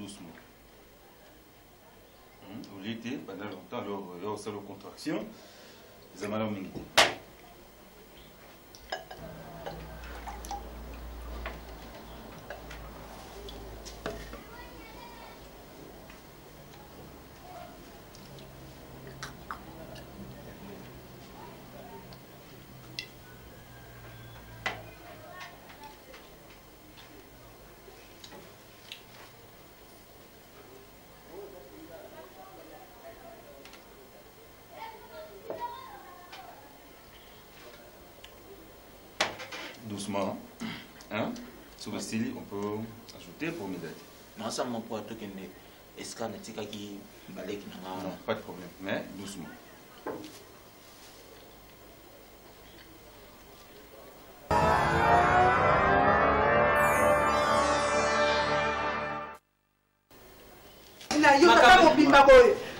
doucement. Au l'été, pendant longtemps, alors, il y a aussi la contraction. Les amalams militaires. Doucement, hein? Sur le style, on peut ajouter pour m'aider. Non, ça m'a pas tout qu'une escanatique qui balèque. Non, pas de problème, mais doucement.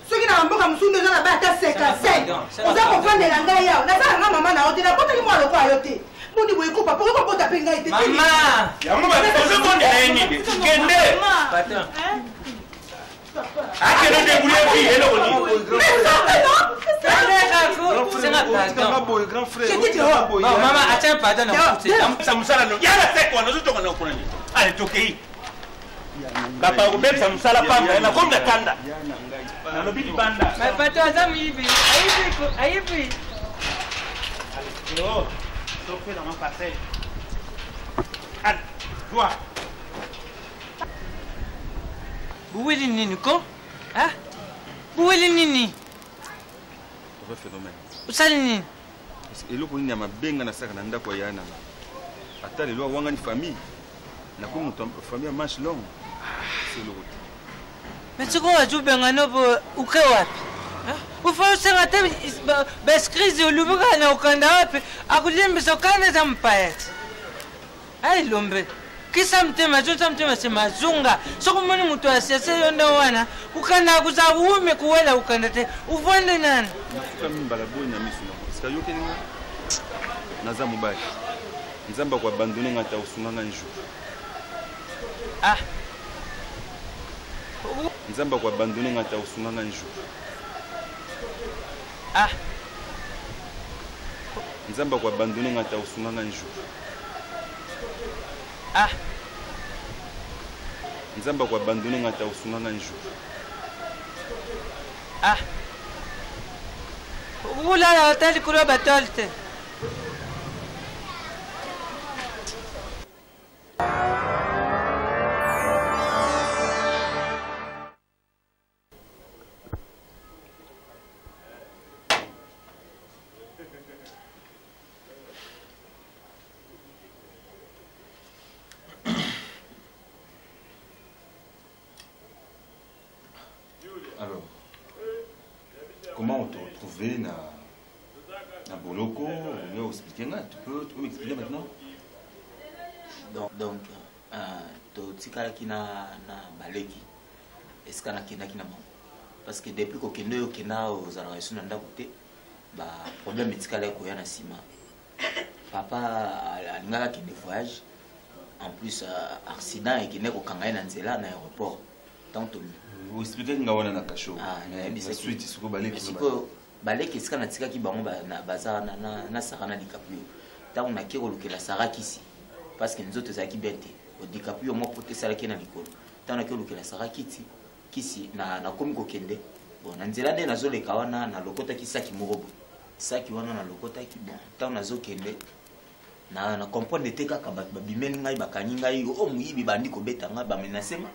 Ceux qui n'ont pas de la bataille, c'est cassé. Vous avez compris les langages. On a fait un maman à l'hôtel. Pourquoi tu m'as le quoi à l'hôtel? Mon niveau est coupé. Pourquoi tu as payé une maman, il y a un moment où je m'en ai une idée. Attends. Ah, que nous débrouillons puis et nous c'est grand frère. Maman, attends, pardon. Ça me sert non. Il y a la sec quoi, nous sommes en train. Allez, toquez. Papa, vous même ça me sert la femme, elle a comme la tanda. Mais papa, ça me dit. Aïe, oh, sauf que dans mon passé. Allez, vois. Boueli nini ko? Ah? Boueli nini? Vrai phénomène. Usali nini? Et là, il y a ma benga na saka na ndako ya na. Ata lelo wanga ni famille. Na ko muto famille marche longue. C'est le route. Mais tu crois que benga no bo uke wapi? Ufao sema te beskrizi ulubuka na ukanda wapi? Akulimbisa ukanda za mpayati. Ai lombe. Kisa mtema se mazunga soko moni mutu asiase yonda wana ukanda kuzabume kuwela ukanda te uvonde nani kama mbala boy na misu na ska yoke ninga naza mubaya nzamba kwa abandonner ngata usunganga nju ah nzamba kwa abandonner ngata usunganga nju ah nzamba kwa abandonner ngata usunganga nju ah nzamba kwa abandonner ngata usunganga nju ah ulala hoteli kuro batolte Alors, comment on te retrouvait na Boloko, on va expliquer là. Tu peux m'expliquer maintenant? Donc, tu sais na baleki. Est-ce qu'on a kina parce que depuis qu'on kende yo kena aux arraisons nda côté, bah problème médical ko ya na sima. Papa alingaka kende voyage. En plus accident et kende ko kanga na nzela na aéroport. Tant to vous expliquez nga wana na kasho. Ah, mais la suite siko baleki. Siko baleki est-ce qu'on a tika ki bango na baza na sarana DiCaprio. Tant on a ki kolukela saraki ici parce que nous autres zaki bente. Au DiCaprio mo pote saraki na likolo. Tant on a ki kolukela saraki ici kisi na komi ko kende. Bon na nzela nde nazoleka wana na lokota ki saki morobo. Saki wana na lokota ki bon. Tant nazo kende na comprendre te kaka babimeni ngai bakanyi ngai o muyibi bandi ko beta ngai ba menacenga.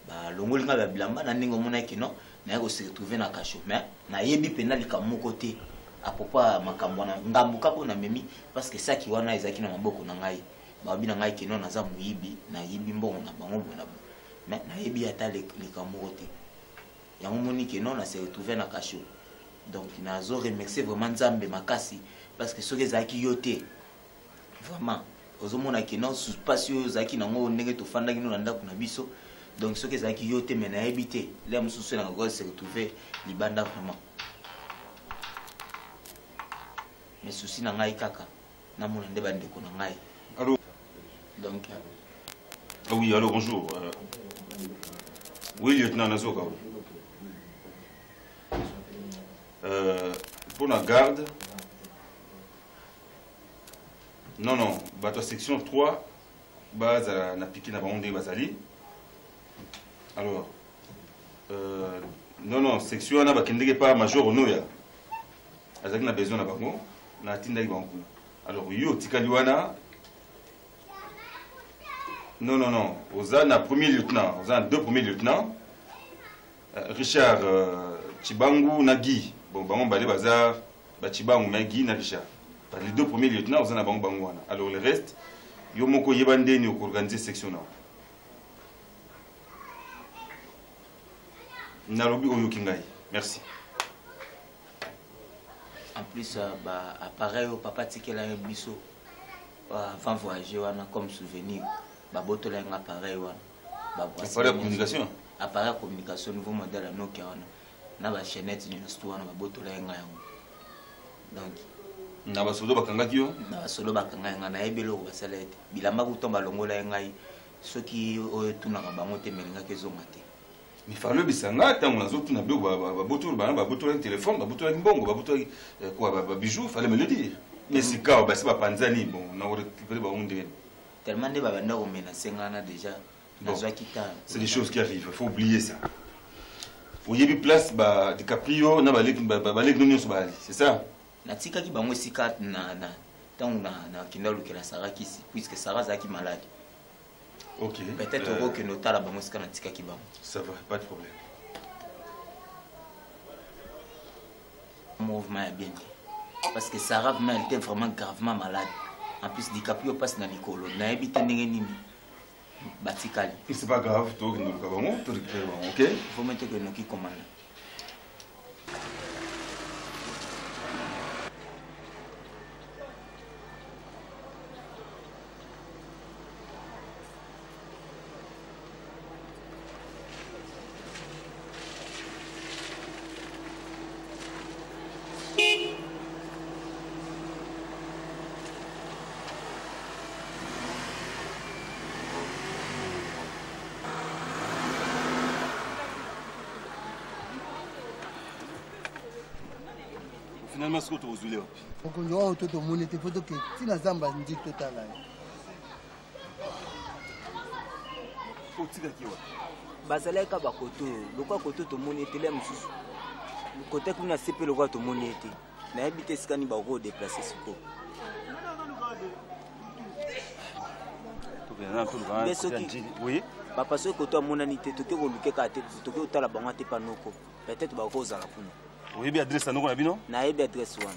Ba longoli nga ba bilamba na ndingo mona kino na yako se retrouver na kasho mais na yebi penali ka moko te apopa makambo na ngambu kako na memi parce que saki wana ezaki na maboko na ngai ba bina ngai kino na za muyibi na yibi mbongo na bango bona mais na yebi ata le kamoko te ya moni kino na se retrouver na kasho donc na zo remercier vraiment Nzambe makasi parce que soki ezaki yote vraiment ozomona kino spatio zaki na ngo ndenge to fanda kino na ndako na biso. Donc ce que ça qui yote mais na habité là musu se na go se retrouver libanda vraiment mais souci na ngai kaka na mona nde bande ko na ngai allô donc ah oui allô bonjour Oui, lieutenant Nazoka. Pour la garde. Non, non. Bateau section 3. Base à la piqué na Baondé Bazali. Alors. Non, non. Section na bakendeke pas major Onoya. Azaki na besoin na bango. Na tinda bango. Alors, yo tikaliwana. Non, non, non. Vous avez un premier lieutenant. Vous avez deux premiers lieutenants. Richard Chibangu Nagui. Bon, Bango Balé Bazar, Chibangu Nagui na Richard. Les deux premiers lieutenants, vous avez un Bango Bangouana. Alors le reste, Yomoko Yebande ni organiser section. Nalobi Oyokingai. Merci. En plus, appareil au papa Tikela Bisso. Avant voyager, comme souvenir. Baboto la appareil appareil communication. Appareil communication nouveau modèle à Nokia na ba chaînette ni histoire na baboto la nga yango. Donc na ba solo bakanga kio na solo bakanga nga na ebelo ko basalete bilamba kutomba longola ngai soki oyo tuna ka bango te melinga kezonga te. Mi falo bisanga tango nazo tuna be baboto bana baboto la téléphone baboto la mbongo baboto quoi ba bijoux fallait me le dire. Mais c'est quand ba c'est pas panzani bon na récupérer ba onde. Tellement de babanda au menacengana déjà. Bon, c'est des choses qui arrivent, il faut oublier ça. Vous y avez place DiCaprio, c'est ça? Natika qui bango sika na kindalu ke la Sarah qui puisque Sarah zaki malade. OK. Peut-être que notala bango sika natika ki bango. Ça va, pas de problème. Mouvement est bien. Parce que Sarah elle était vraiment gravement malade. En plus, DiCaprio passe dans l'école. C'est pas grave, ok? Il faut mettre que nous qui commandent. Finalement, ce que tu as voulu. Donc, on a tout le monde, il faut que si la zamba dit total. Bazalaka bakoto, lokwa koto to moni tele mususu. Côté kuna sepe lokwa to moni ete. Na habite skani ba ko déplacer siko. Oui. Papa so koto amona nité to ke ko luke ka te to ke otala bango te panoko. Peut-être ba ko zala kuna. Oui, bien adresse à nous, Nabino. Na ebe adresse wana.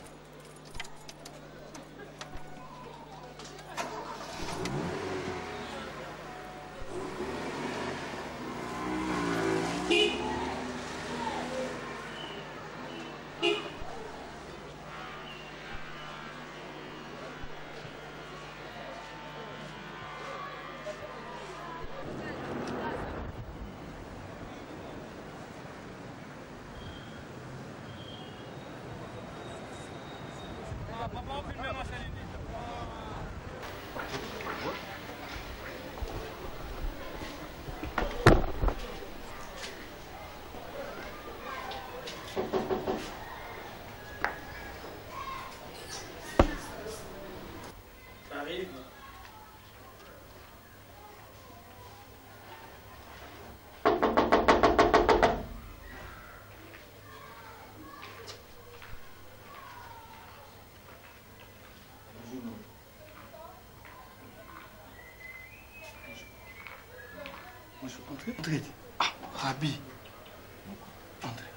Entrez. Ah, Rabi.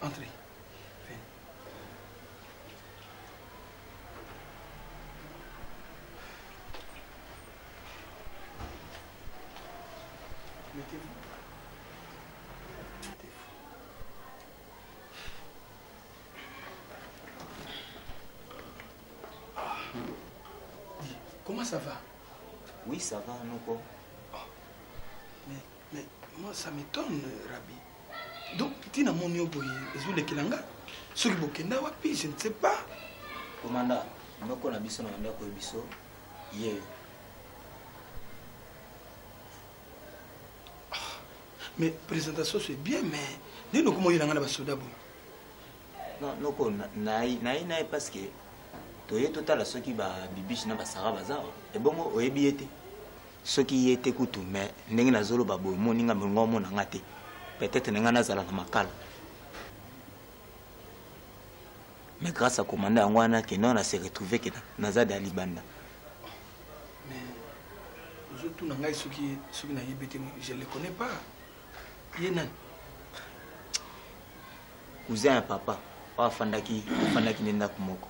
Entrez. Mettez-vous. Comment ça va? Oui, ça va, Noko. Mais moi, ça m'étonne, Rabi. Donc, tu n'as mon yo boy, Zoule Kilanga. Ce qui bokenda wapi, je ne sais pas. Commandant, Noko na biso na ndako biso. Mais présentation c'est bien, mais dis-nous comment il y a un soda. Non, naï parce que toye total ceux qui ba bibiche na basara bazar. Et bon mo oyebi été. Ceux qui étaient kutu mais ndenge na zolo babo moninga mongo mona ngate. Peut-être nenga na zala na makala. Mais grâce à commandant Angwana que non a se retrouvé que nazade à Libanda. Mais je tout nangai ceux qui na yebete je les connais pas. Yenan. Cousin papa. Ah fandaki nenda kumoko.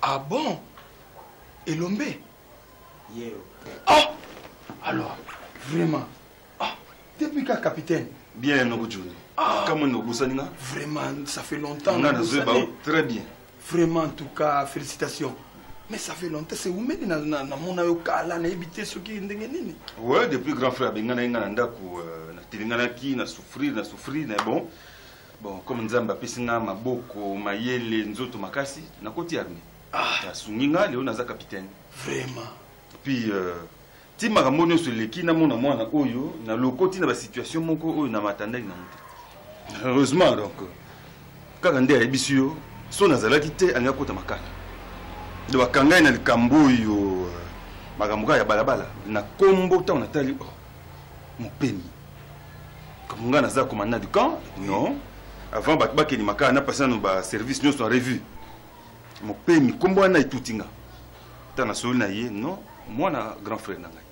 Ah bon? Et l'ombe? Yeah. Ah! Alors, vraiment. Ah, depuis quand capitaine? Bien, Nogo Johnny. Ah! Comment Nogo Saninga? Vraiment, ça fait longtemps. On a très bien. Vraiment, en tout cas, félicitations. Mais ça fait longtemps, c'est où même dans mon ayokala, na évité ce qui est ndengenini. Ouais, depuis grand frère, Bengana Inganda, na Tilingana qui na souffrir, mais bon. Bon, comme Nzamba Pissinga, Maboko, Mayele, Nzoto Makasi, na koti armée. Ah, Sunginga, Léo Naza capitaine. Vraiment. Puis, si ma ramone sur les qui n'a mon amour na oyo, na le côté na la situation moko oyo na matanda ina monte. Heureusement donc, quand on est à Ebisio, son azala quitté anga kota makala. De wakanga na likambo yo, magamuka ya balabala, na kombo ta on atali mon peni. Comme on a za commandant du camp, non. Avant bakba ni makala na passé no ba service nous sont revus. Mon peni kombo na itutinga. Tana soli na ye non. Moi na grand frère nanga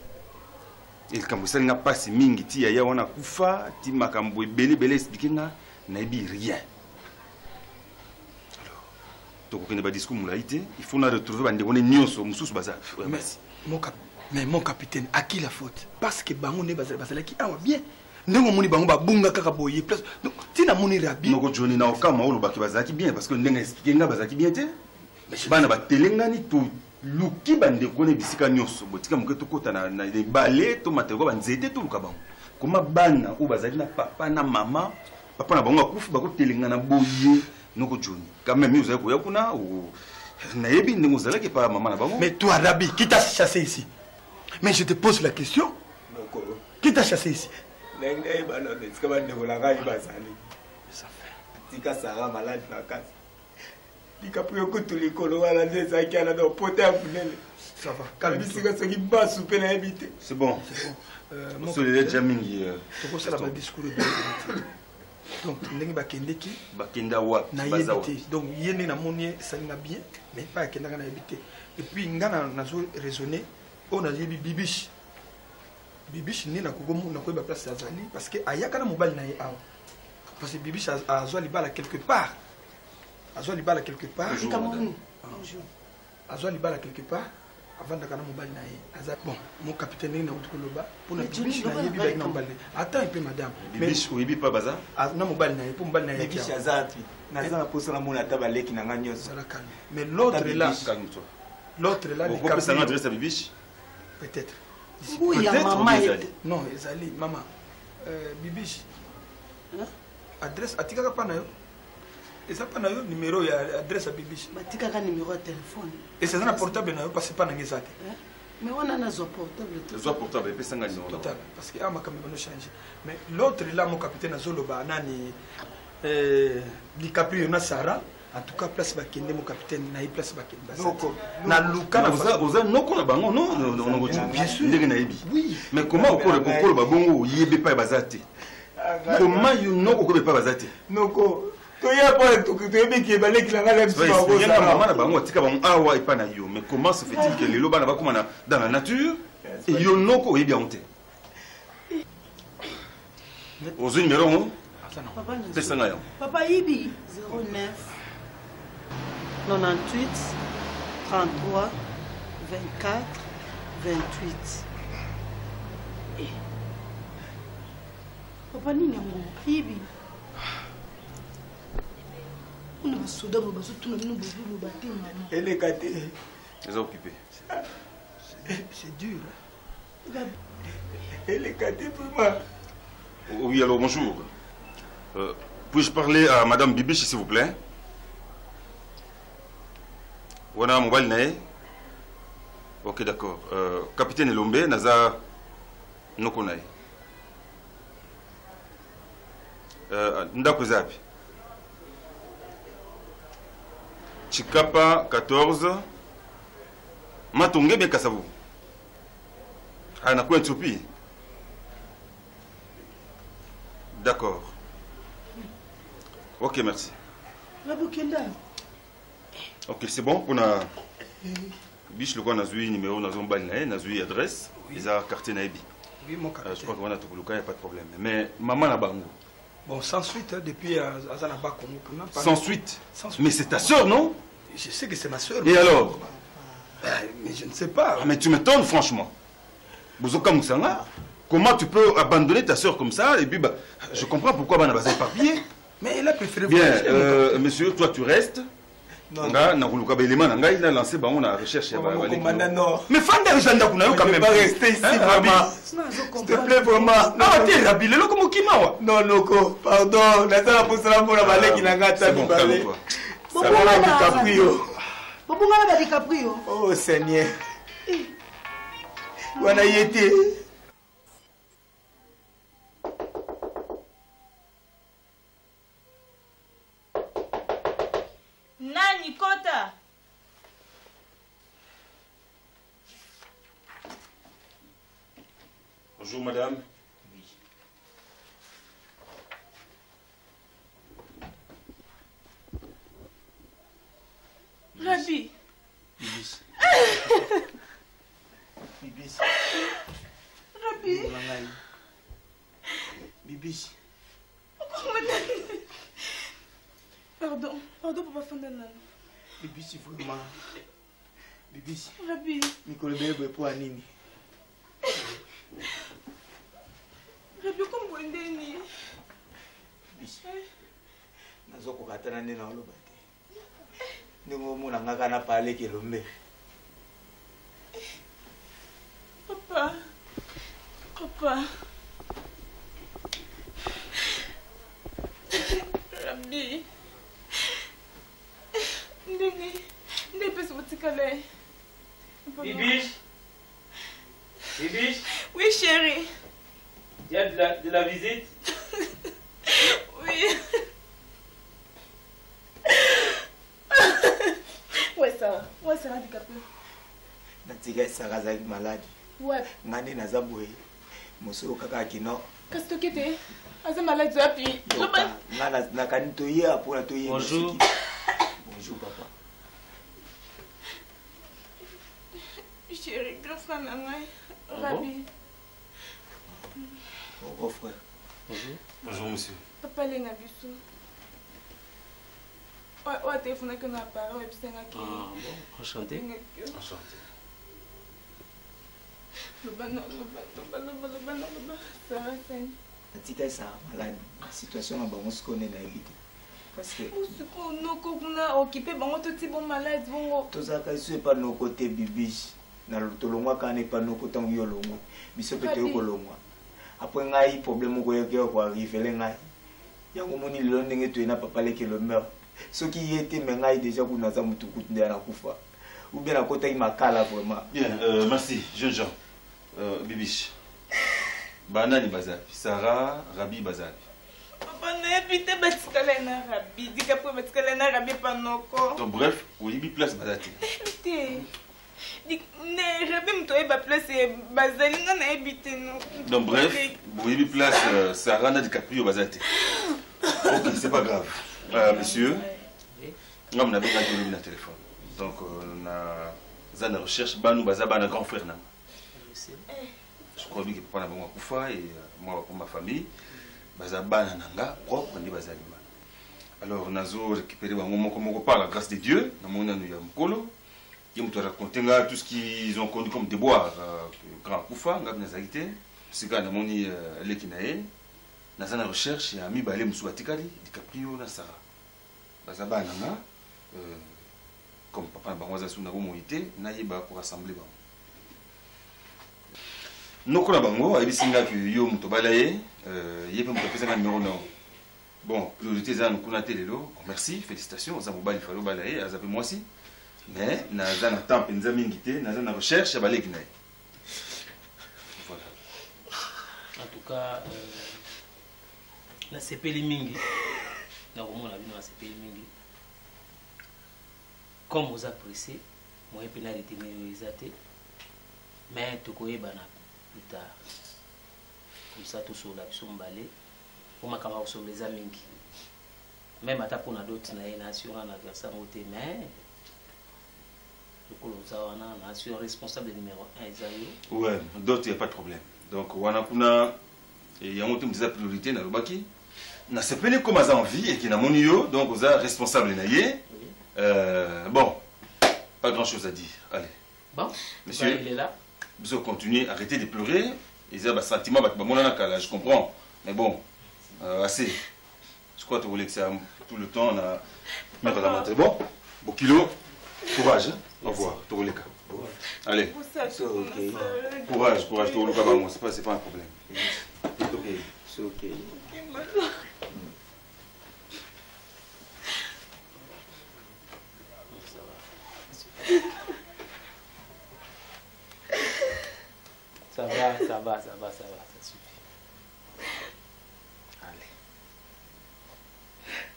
il kambusali nga pasi mingi ti ya wana kufa ti makambo bele expliquer nga na bi rien. Alors to ko kene ba discours mulaité il faut na retrouver bande on nyonso mususu baza mais mon capitaine à qui la faute parce que bango ne bazala ki awa bien ndenge moni bango babunga kaka boye place donc ti na moni rabi noko Johnny na okama olo baki bazala ki bien parce que ndenge expliquer nga bazala ki bien te bana ba telengani to luki bande kone bisika nyonso botika moketo kota na balé to mateko banzete to luka bango koma bana o bazali na papa na mama papa na bango akufu bako telenga na boye noko Johnny quand même vous avez kuna ou na yebi ndenge ozala ke pa mama na bango. Mais toi Rabi qui t'a chassé ici? Mais je te pose la question, qui t'a chassé ici? Nenge bana ndika bande kolanga ibazali ça fait tika Sarah malade na casa. Ça va, c'est bon. Monsieur le Jamingi. Donc, il bakendeki. Bakenda wa. Donc, il y a na monie ça n'a bien, mais pas kenda na habité. Et puis ngana na zo raisonner, on a dit bibiche. Bibiche ni na kogomo na ko ba place azali parce que ayaka na mobile na awa. Parce que bibiche a zo libala quelque part. Azwa libala quelque part. Azwa libala quelque part. Avant de gagner mon bal naïe. Bon, mon capitaine na utoloba pour na bibiche na yebi ba na bal. Attends un peu madame. Bibiche ou yebi pas baza? Na mon bal naïe pour mon bal naïe. Bibiche azati. Na za pour ça mon ataba leki na nganyo. Mais l'autre est là. L'autre est là. Vous pouvez s'en adresser à bibiche? Peut-être. Oui, maman. Non, Ezali, maman. Bibiche. Adresse atika pas na yo. Et ça pas na yo numéro ya adresse à bibiche. Batika ka numéro de téléphone. Et c'est un portable na yo parce que pas na ngezate. Mais on a un portable. Le portable et puis ça gagne total parce que ma caméra ne change. Mais l'autre là mon capitaine Zoloba nani DiCaprio na Sarah. En tout cas place bakende mon capitaine na place bakende. Noko na luka na oza noko na bango non bien sûr ndenge na yebi. Oui. Mais comment okole babongo yebe pa bazate? Comment you noko ko pas bazate? Noko mais comment se fait-il que les lobes dans la nature et Yonoko est bien honte? Aux numéros, Papa Ibi 09 98 33 24 28. Papa Nina Ibi. Elle est gâtée. Ils sont occupés. C'est dur. Elle est gâtée pour moi. Oui, alors bonjour. Puis-je parler à Madame Bibiche, s'il vous plaît? Voilà, mobile nae. Ok, d'accord. Capitaine Elombe, Naza Nokonae. ndako zapi Chikapa 14 Matonge bien Kasavu. Ah, na quoi Éthiopie? D'accord. Ok, merci. Ok, c'est bon pour na biche le quoi na zui numéro na zone bali na zui adresse, ils a quartier na ebi. Oui, mon capitaine. Je crois qu'on a tout le cas, il n'y a pas de problème. Mais maman na bango. Bon, sans suite, depuis Azanaba Kongo. Sans suite. Mais c'est ta soeur, non? Je sais que c'est ma soeur. Et alors? Mais je ne sais pas. Ah, mais tu m'étonnes, franchement. Bozoka Moussanga, comment tu peux abandonner ta soeur comme ça? Et puis, bah, je comprends pourquoi on a besoin de papier. Mais elle a préféré bien, monsieur, toi tu restes. Non, il a lancé on a recherche. Mais Fanda, quand même. Pas rester ici, vraiment. S'il te plaît, vraiment. Non, t'es Rabi, le loco Mokimawa. Non, loco, pardon. La pour cela, pour la balai qui n'a pas de balai. Ça va, DiCaprio. DiCaprio. Oh, Seigneur. Où on a y été? Nani Kota? Bonjour madame. Rabi. Bibis. Bibis. Rabi. Bibis. Pardon, papa Fandana. Bibis, vraiment. Bibis. Rabi. Nicole Bebe pour Anini. Rabi, comment vous endez? Bibis. Nazoko katana nena oloba te. Ndingo muna ngaka na pale kelombe. Papa. Papa. Rabi. Ndé pèse votre calais. Bibiche. Bibiche. Oui, chérie. Il y a de la visite? Oui. Ouais, ça va. Ouais, ça va, DiCaprio. Natika Sarazak malade. Ouais. Ngani Nazaboué. Mosoro Kaka Kino. Qu'est-ce que tu es? Azé malade, puis. Bonjour. Bonjour, papa. Chérie, grand frère, Rabi. Mon frère. Bonjour. Bonjour, monsieur. Papa, il est nabiso. Ouais, téléphone que nous apparaît, et puis c'est un qui. Ah, bon, enchanté. Enchanté. Le ban, ça va, c'est. Natika ça malade. La situation là, on se connaît na éviter. Parce que on a occupé bon tout type bon malade bon. Tout ça c'est pas nos côtés bibiche. Na lotolongwa kana pas nos côtés yolongwa. Biso pete yokolongwa. Après ngai problème ko yeke ko arrive le ngai. Yango moni le ndenge to na papa leke le meurt. Ce qui était mais ngai déjà kuna za mutukutu ndia na kufa. Ou bien na côté makala vraiment. Bien, merci, jeune Jean. Bibiche. Banani Bazapi, Sarah, Rabi Bazapi. Papa n'a évité Batikale na Rabi, DiCaprio Batikale na Rabi Panoko. Donc bref, oui, il place Bazati. Évité. Ne Rabi m'toye ba place Bazali na évité non. Donc bref, oui, il place Sarah na DiCaprio Bazati. Ok, c'est pas grave. Monsieur, on a bien gagné le téléphone. Donc on a une recherche, nous Bazaba un grand frère. Je crois que papa n'a pas koufa et moi pour ma famille bazaba nanga propre ndi bazalima. Alors nazo récupérer bango moko par la grâce de Dieu na mona no ya mkolo qui me raconter tout ce qu'ils ont connu comme déboire grand koufa ngab na zaité sika na moni lekinae na zana recherche ya mi balé musuatikali DiCaprio na Sarah bazaba nanga comme papa bango za suna bomoité na yeba pour rassembler bango. Noko na bango ayebisinga que yo muto balaye yepe muto pesa na numéro non. Bon, priorité za nkuna telelo. Merci, félicitations, za mobali falo balaye azape moi aussi. Mais na za na temps penza mingité, na za na recherche baleki na. Voilà. En tout cas na sepeli mingi na komona bino na sepeli mingi comme vous appréciez moi pe na retenir ezate mais tokoyebana plus tard comme ça tout sur la biso mbale pour makama sur les mingi même ata pour na d'autres na nation na versa moté mais le nation responsable numéro 1 Esaïe. Ouais, d'autres il y a pas de problème. Donc wana kuna et y a monté des priorités na lobaki. Na sepeli comme ça en vie et qui na monio donc vous êtes responsable naïe. Bon, pas grand chose à dire. Allez. Bon, monsieur, il est là. Vous continuez, arrêtez de pleurer. Ils ont un sentiment, je comprends. Mais bon, assez. Je crois que vous voulez que ça tout le temps. C'est bon? Bon kilo. Courage. Au revoir. Allez. Courage, courage. C'est pas un problème. C'est ok. Ça va, ça suffit. Allez.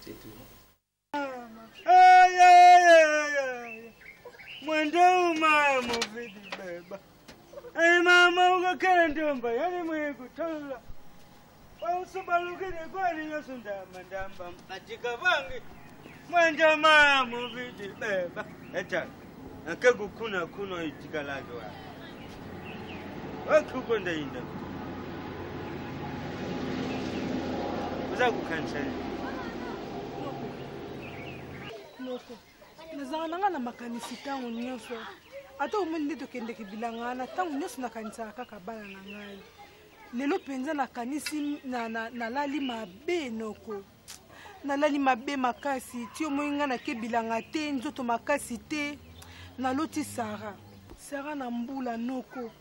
C'est tout. Mwendoma muvidi beba. Ai mama ungakhala ntomba yani mwekutola. Wausubalukile kwani yosundama ndamba ajika vangi. Mwendoma muvidi beba. Eta. Akagukuna kuno itikalazo wa. Wakukonda inda. Uza kukansani. Noko. Nazanga na makanisi tangu nyonso. Ata umeni nde tokendeki bilangana tangu nyonso nakanisa kaka bana na ngai. Lelo penza nakanisi na lali mabe noko. Na lali mabe makasi ti omoinga na ke bilanga te nzoto makasi te. Na loti Sara na mbula noko.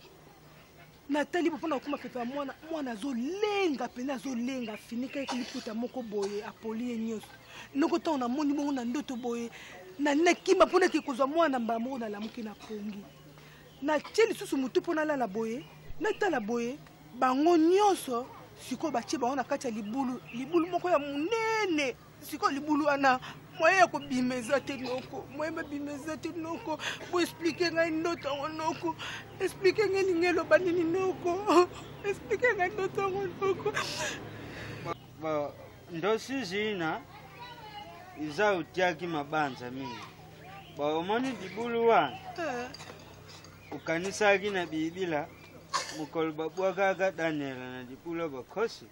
Natali pona kuma pepa mwana zolenga pena zolenga finika ekiliputa moko boye apoli nyonso. Noko ta na moni bongo na ndoto boye. Na nekima pona ki kozwa mwana mbamo na lamuki na pongi. Na teli susu mutu pona la boye, na tala boye, bango nyonso siko batie bango na kati ya libulu moko ya munene. Siko libulu ana moye ko bimeza te noko, moye ba bimeza te noko. Bo expliquer ngai ndoto noko. Expliquer ngai ngelo banini noko. Expliquer ngai ndoto noko. Ba ndosi zina iza utiaki mabanza mingi. Ba omoni dibulu wana. Ukanisa na bibila mukolba bwagaga Daniel na dibulu bakosi.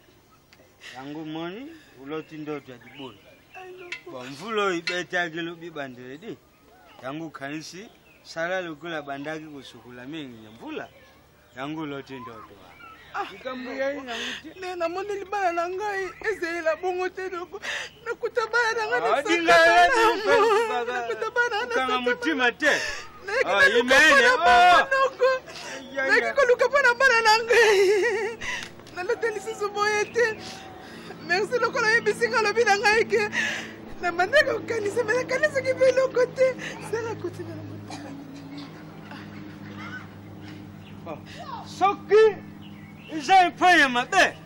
Yangu moni uloti ndoto ya dibulu. Ba mvulo ibeta gelo bibandele di. Yangu kanisi sala lukula bandagi kusukula mingi mvula. Yangu loti ndoto. Ikambuya ina muti. Na moni libana na ngai ezela bongo te noko. Nakutabana na ngai. Dinga nakutabana na kama mutima te. Imene noko. Nakikoluka pana bana na ngai. Naloteli susu boye te. Merci lokola yebisinga lobi na ngai ke. Na mandeka kanisa mena kanisa ki velo kote. Sala kote na mutima. Soki Isa ipaya mabe,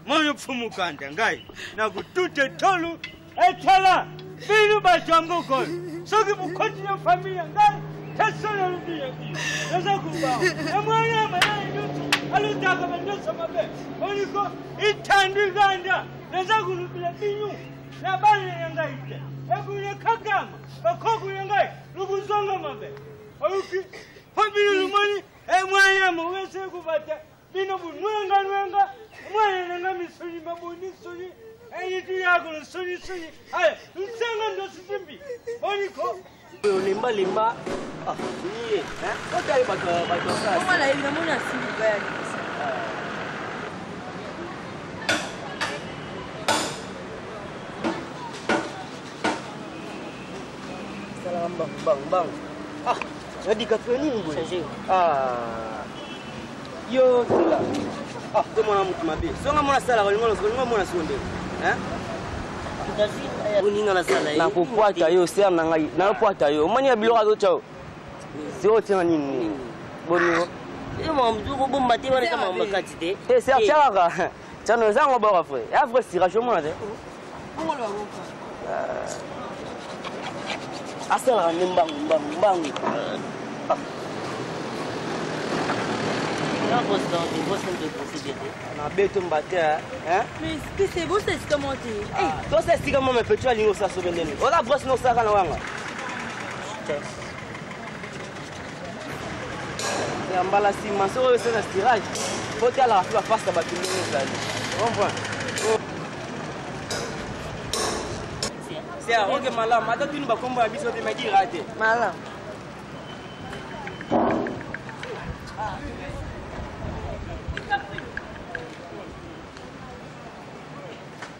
moyo pfumukanda ngai, na kutute tolu, etala, binu bachambu koi, soki mukoti ya familia ngai, teso ya rudia ki, nasa kubao, emwana mayai nutu, alutaka mendosa mabe, oniko, itandi ganda, nasa kurudia binyu, na bani ya ngai ite, ekune kakama, bakoku ya ngai, lukuzonga mabe, oyuki, hobiru lumani, emwana mwese kubata, Bino bunwenga mwana nga misuli mabuni suli eyitu yako suli aya nsenga ndo sisimbi oniko limba niye otai bato sasa kama na hivi namona simu gani salam bang jadi katweni ngwe Yo sala. Te mona mutu mabe. Songa mona sala ko ngono mona sonde. Tutazi uninga na sala. Na kupwata yo ser na ngai. Na kupwata yo. Mani ya biloko zo chao. Sio tena nini? Bonio. Yo mama mtu ko bomba te wana kama mbakati te. Ser chaka. Tiens, nous avons un bon frère. Et après, c'est rachement. Comment le va? Ah, c'est là, bang. Mais c'est beau, c'est comment tu es. Toi, c'est comment mes petits alliés ça sauver les. On a brosse nos sacs à la wanga. Et en bas la ciment, c'est un tirage. Faut qu'elle a la face à bâtiment. On voit. C'est un rogue malin. Maintenant, tu ne vas pas combattre à biseau de me dire raté. Malin.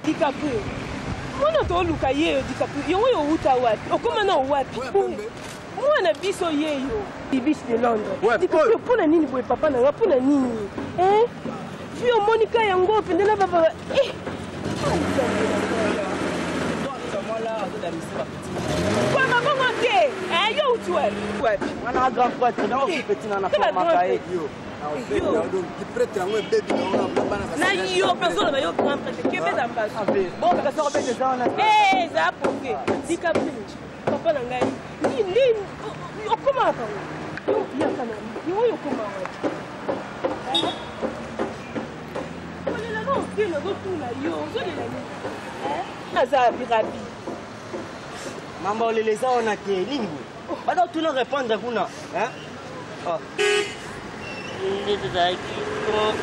DiCaprio. Mwana toluka yeyo DiCaprio. Yo uta wapi? Okoma na wapi? Mwana biso yeyo. Ibis de Londres. DiCaprio pona nini boye papa na nga pona nini? Fio Monica yango pendela baba. Kwa mabongo te. Yo utu wapi? Mwana grand frère, na petit na forma kae yo. Na yo personne yo grand prêtre que beza mbaso bon ka so beza zona za prouver DiCaprio papa na ngai ni okoma ka yo ya kana yo okoma wapi wala la no kile go tuna yo zole la ni aza birabi mambo lele zona ke nini bado tuna répondre kuna oh Comment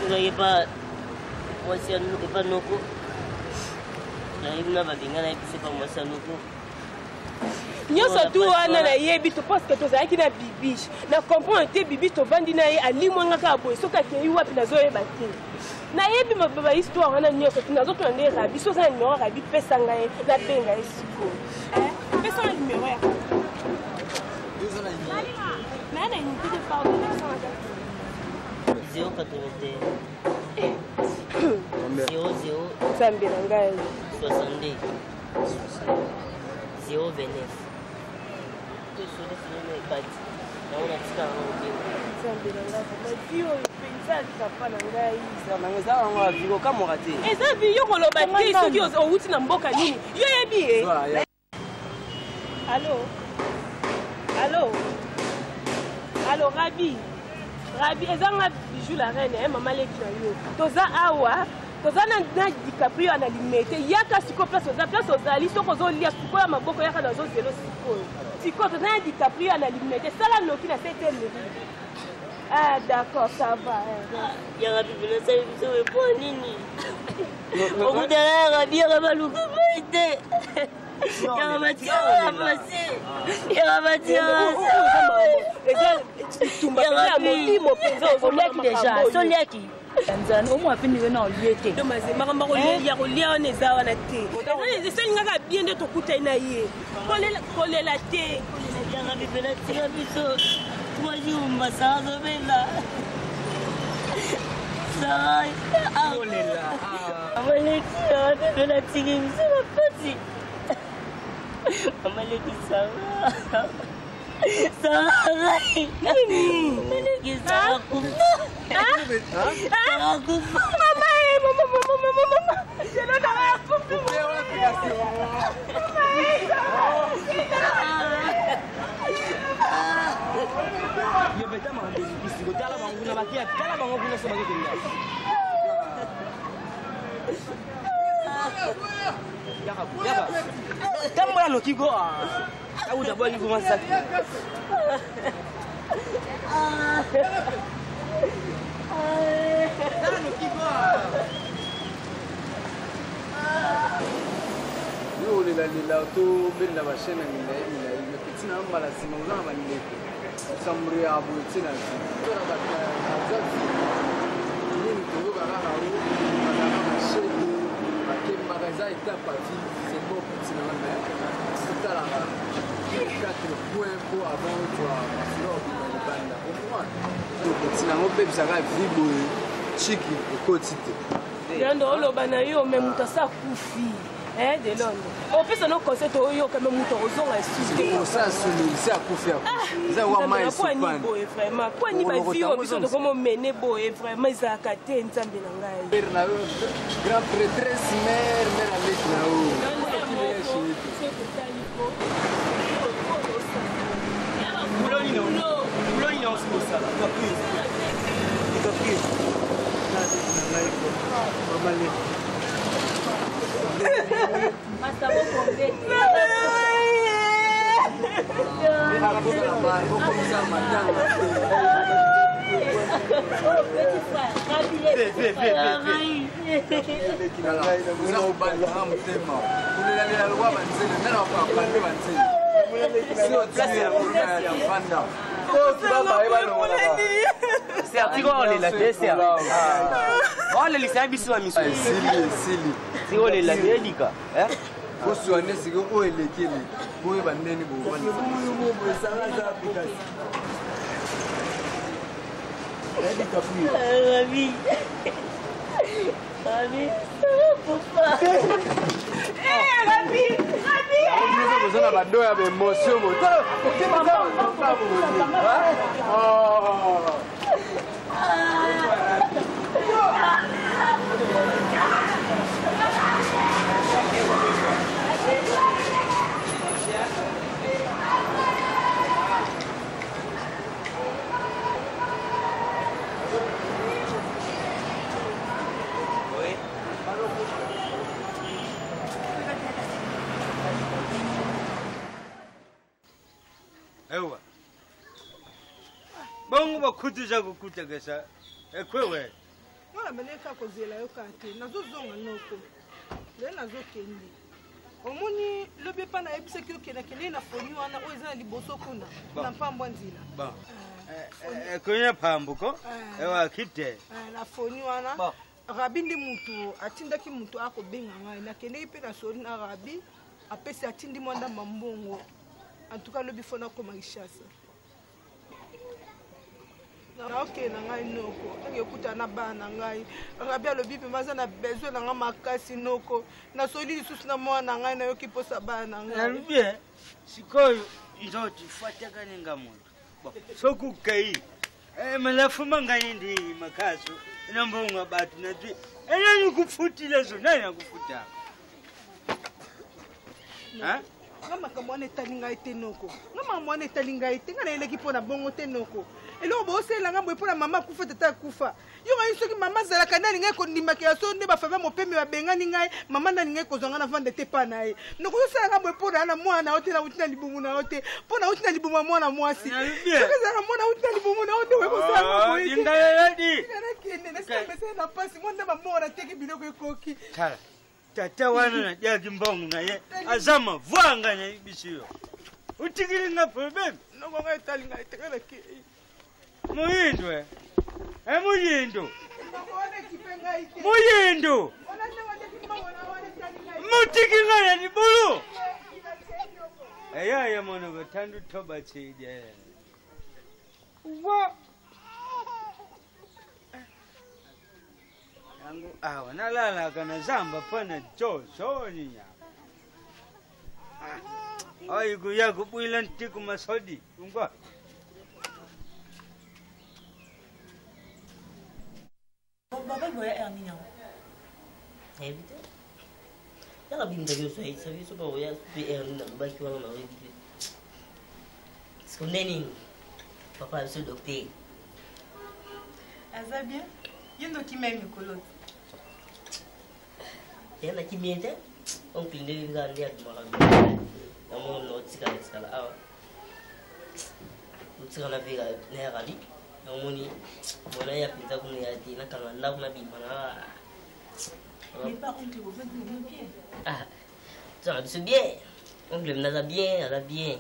vous n'avez pas. Moi, c'est pas Noko. J'arrive là, c'est pas moi, c'est Noko. nyonso tu wana nayebi to parce que tozalaki na bibiche na comprendre te bibiche tovandi na ye alimwangaka boye soki akei wapi nazoyeba te nayebi mababa histoire wana nyonso nazotuna nde rabi so oza na numero rabi pesa ngai nabenga ye sikoyo pesa na numero ya mais na unité de pardon 081 00 nzambe na ngai 62 029 eza vi yo koloba te soki outi na mboka nini yo yebi e allo rabi eza nga bijou la reine mama leki na yo toza awa toza na DiCaprio ana limete yaka sikoyo place ozali soki ozolia sikoyo ya maboko yaka nazozelo sikoyo toza na DiCaprio ana limete sala noki na se te meri ah d'accord ça va yaka bibina sali biso wepo nini okutala rabi yaka baluka maite yaka batia bapase yaka batia soliaki nzani omwapi niwe na olie te makambo ya kolia wana eza wana te esalingaka bien nde tokutai na ye kolela te yaka bibela tika biso twaziumba sara zobela sara amaleki bibela tiki biso bapasi amaleki sara Sarai. Ini Sarah kufa. Sarah kufa. Mama. Jangan nak kufa. Ya betul mah di sini. Kalau bang guna bakiat, kalau bang guna sebagai tinggal. Ya kak. Kamu mana nak kigo? Aku dah boleh rumah sakit. Yo lila tu bila bashena mina kitina mbala sima uzana manileke. Samri abu tina. Tora bata azati. Nini tu bana na u bana na shedu. Akimba gaza ita parti c'est bon kitina na. Tala 4 points pour avant toi parce que banda comprendre. Kitina ngope bisaka vibo chiki ekotite. Yando oloba na yo me mutasa kufi. de Londres. En plus, on a un conseil de Oyo quand même mouton aux ongles studio. Ça c'est à Kofia. Ça wa mai vraiment. Quoi ni ba vie au biso de comment mener boy vraiment ça katé nzambe na ngai. Grand prêtresse mère avec là-haut. Muloni on se pose ça. Capri. C'est article on est là c'est on est lycée biso amiso si on est là lika hein ko soane sigo o elekele ko bandeni bo bani Rabi, pourquoi? Rabi, vous avez la doigt avec émotion. Ewa. Bongo bakutuza kukutegesa. Ekwewe. Mwana meneka kozela yo kate. Nazozonga noko. Le nazokende. Omoni lobe pa na ebise ki okena kende na foni wana o eza na liboso kuna. Na pambwa nzila. Ba. Ekonya pambuko. Ewa kite. Na foni wana. Rabi ndi mutu atindaki mutu akobenga ngai na kende ipe na sori na Rabi apesi atindi mwanda mambongo. En tout cas, le bifona comme richesse. Ok, nangai noko. Ngekuta na bana ngai. Rabia le bipe maza na besoin na nga makasi noko. Na soli sus na mwana ngai na yoki posa bana ngai. Nalubie. Sikoyo nzoti fuata gani ngamuntu. Soku kai. Malafuma ngani ndi makaso. Nambonga batu na twi. Enani kufutile zo nani akufuta. Ha? Ngama kamone talinga ite noko. Ngama mwane talinga ite ngana eleki pona bongo te noko. Elo bo se la ngambo pona mama kufa tata kufa. Yo nga isoki mama zala kanani ngai ko ndimaki ya sonde ba fava mopemi ba bengani ngai mama ndani ngai ko zonga na vande te pa nae. Noko so sala ngambo pona na mwana ote na utina libumu na ote. Pona utina libumu mwana mwasi. Saka zala mwana utina libumu na ote we ko sala ngambo ite. Ndayadi. Kana kende na sema na pasi mwana ba mwana teki biloko ekoki. Kala. Tata wana na jagi mbongo na ye azama vwanga na ibisiyo utikiri nga problem noko nga italinga itekela ki muyindo muyindo mutiki nga ya dibulu aya mono batandu toba chide wa yangu awa nalala kana zamba pana so niya ai guya kubuilan tiku masodi ungwa baba goya erninya evite yala binda yo sai sabi so ba ya bi erninya ba ki wala na evite skondeni papa c'est docteur aza bien yendo ki même kolot yana kimiete on pinde nga ndia dumara amo no tsika awa tsika na vega ne rali omoni mona ya pinza kuna ya dina kana ndaku na bimana mais pas oncle vous faites bien ça va bien oncle mnaza bien ala bien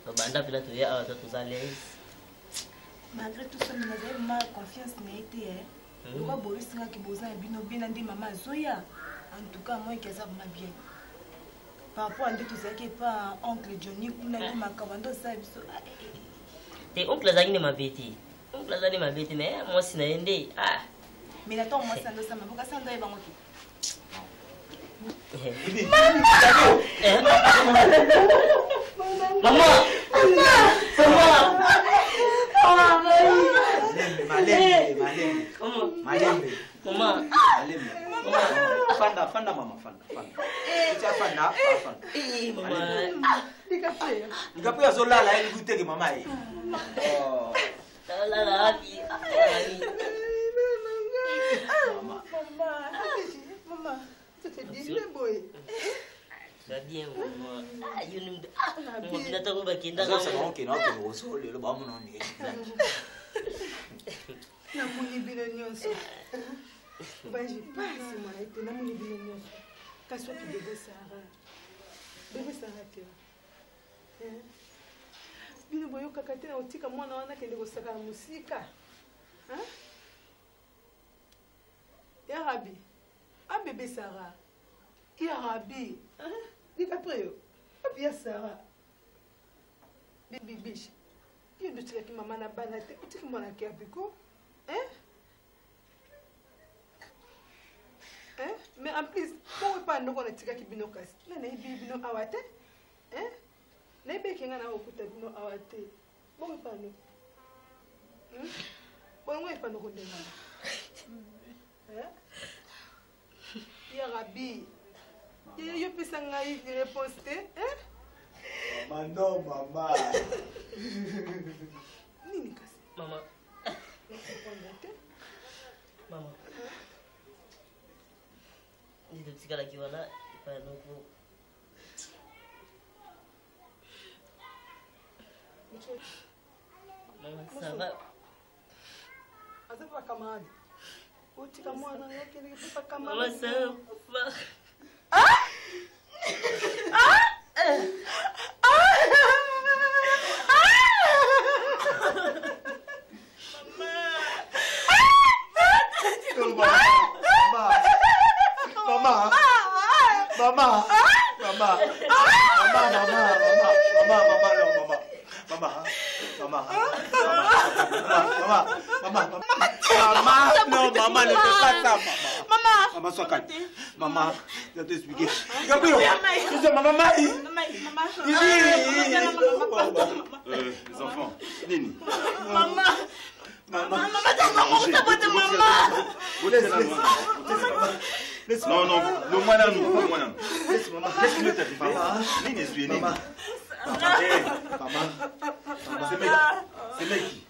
banda pila tu ya awa tu za l'aise malgré tout ça nous avons ma confiance n'a été pourquoi Boris nga ki boza bino bien ndi mama zoya. En tout cas, moi, je sais bien. Par rapport à tout ça, qui n'est pas oncle Johnny, ou n'a pas commandé ça. Tes oncles Zagine m'a bêté. Oncle Zagine m'a bêté, mais moi, c'est un indé. Mais attends, moi, ça ne m'a pas ça. Fanda mama, fanda. Ita fanda. Nikapuya zola la ili guteke mama e. Oh. La Maman, tu te dis le boy. Va bien, maman. Ayo ni mda ko bakenda kama. Sasa naona kina watu wasole lo bamu nani. Na muni bino nyonso. Baji pasi mwana ite na muni bino nyonso. Kaswa ki bebe Sara. Bebe Sara ke. Bino boyo kakate na otika mwana wana kende kosaka na musika. Ya Rabi. Ah bébé Sarah. Ya Rabi. Dis après yo. Bien Sarah. Bibi biche. Yo de tika ki mama na bana te. Tika mwana ki abiko. Mais en plus, pourquoi pas nous on tika ki bino kasi. Na ibi bino awate. Na ibi ki ngana okuta bino awate. Pourquoi pas nous? Pourquoi pas nous kondenga? Ya Rabi, yo pesa ngai di réponse te, Maman, non, maman. Nini kasi? Maman. Maman. Ni de tikala ki wana, pa noko. Maman, ça va? Asa pa camarade. Utika mwana yake ni pa camarade. Maman, ça va? Maman, ne fais pas ça, maman. Maman, sois calme. Maman, je vais t'expliquer. Gabriel, c'est maman. Les enfants, Nini. Maman. Non, non, le moine à nous. Laisse-le t'arriver. Nini, suis Nini. Maman. C'est Meki.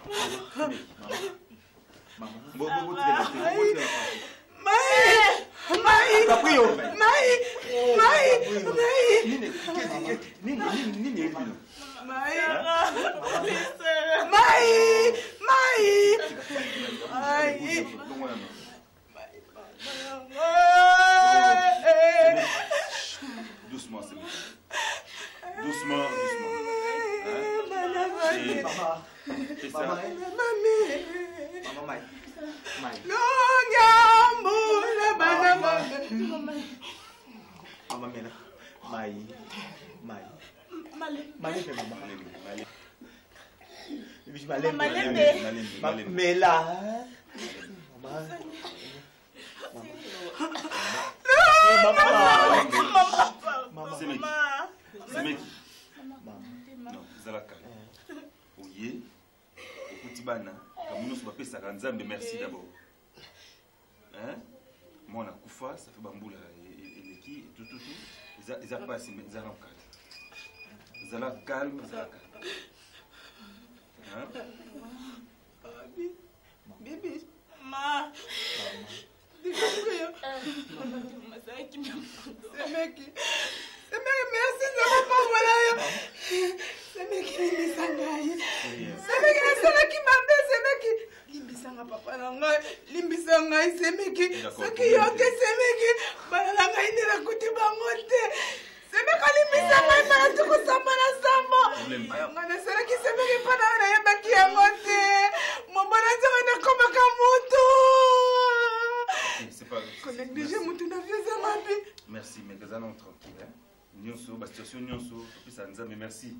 Doucement, c'est bon. Doucement. C'est ça. Maman. C'est Meki. Non, Zala calme. Ouye, écoute Bana, comme nous sommes pas Nzambe, merci d'abord. Hein? Moi, on a Koufa, ça fait Bamboula et Leki, et tout. Ils ont passé, mais Zala calme. Zala calme. Hein? Bibi. Ma. C'est merci de ne pas voilà. C'est Meki limbisa ngai. C'est Meki nasala ki mabe, c'est Meki limbisa nga papa na ngai, limbisa ngai c'est Meki. Soki yote c'est Meki, bana na ngai ndela kuti bango te. C'est Meki limbisa ngai para tuko samba na sambo. Nga nasala ki c'est Meki pana na yebaki yango te. Mobana nzanga na koma ka mutu. C'est pas grave. Déjà mutu na vieza mabe. Merci, mais Gazan on tranquille. Nyonso, situation nyonso, puis ça nous a merci.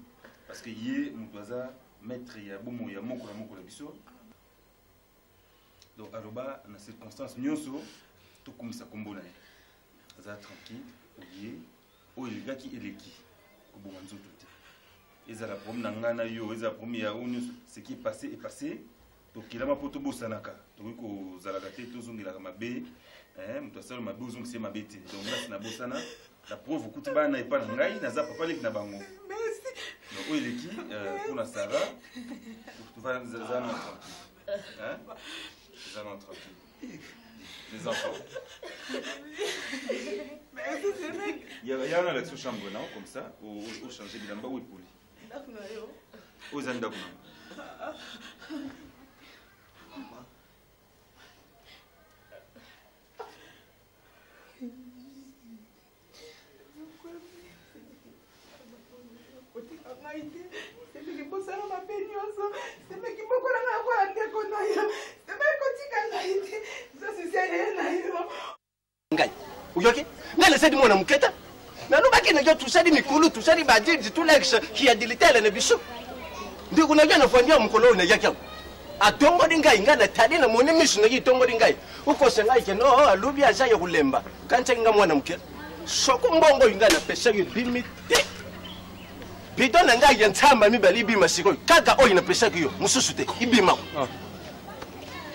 Parce que hier, mon doisa maître ya bomo ya moko la biso. Donc aloba na circonstance nyonso to kumisa kombo na ye. ça tranquille, oh il gars qui est l'équipe, au bon tout. Et ça la première nana yo, et ça première ce qui est passé. Donc il a ma poto bosanaka. Donc ko zalagate to zongila kama be, mtu asalo mabe uzongise mabete. Donc là c'est na bosana, la preuve kuti bana e pa ngai na za papa leki na bango. Merci. Donc il est qui pour la Sarah, tu vas nous tranquille. Hein? Les allons tranquille. Les enfants. Il y a un avec chambre non comme ça, au changer bilamba ou épouler. Aux Andakouna. Uyoke? Nale sedi mwana muketa? Na lubaki na yo tusadi mikulu tusadi badidi tulex qui a dilitele na biso. Ndi kuna yo na fandia mukolo na yakya. Atongo dingai ngana tadi na mone misu na yitongo dingai. Uko sengai ke no alubi azaye kulemba. Kancha nga mwana muketa. Soko mbongo ingana pesa yo bimite. Bidon na ngai yantamba mibali bima siko. Kaka oyi na pesa yo mususu te ibima.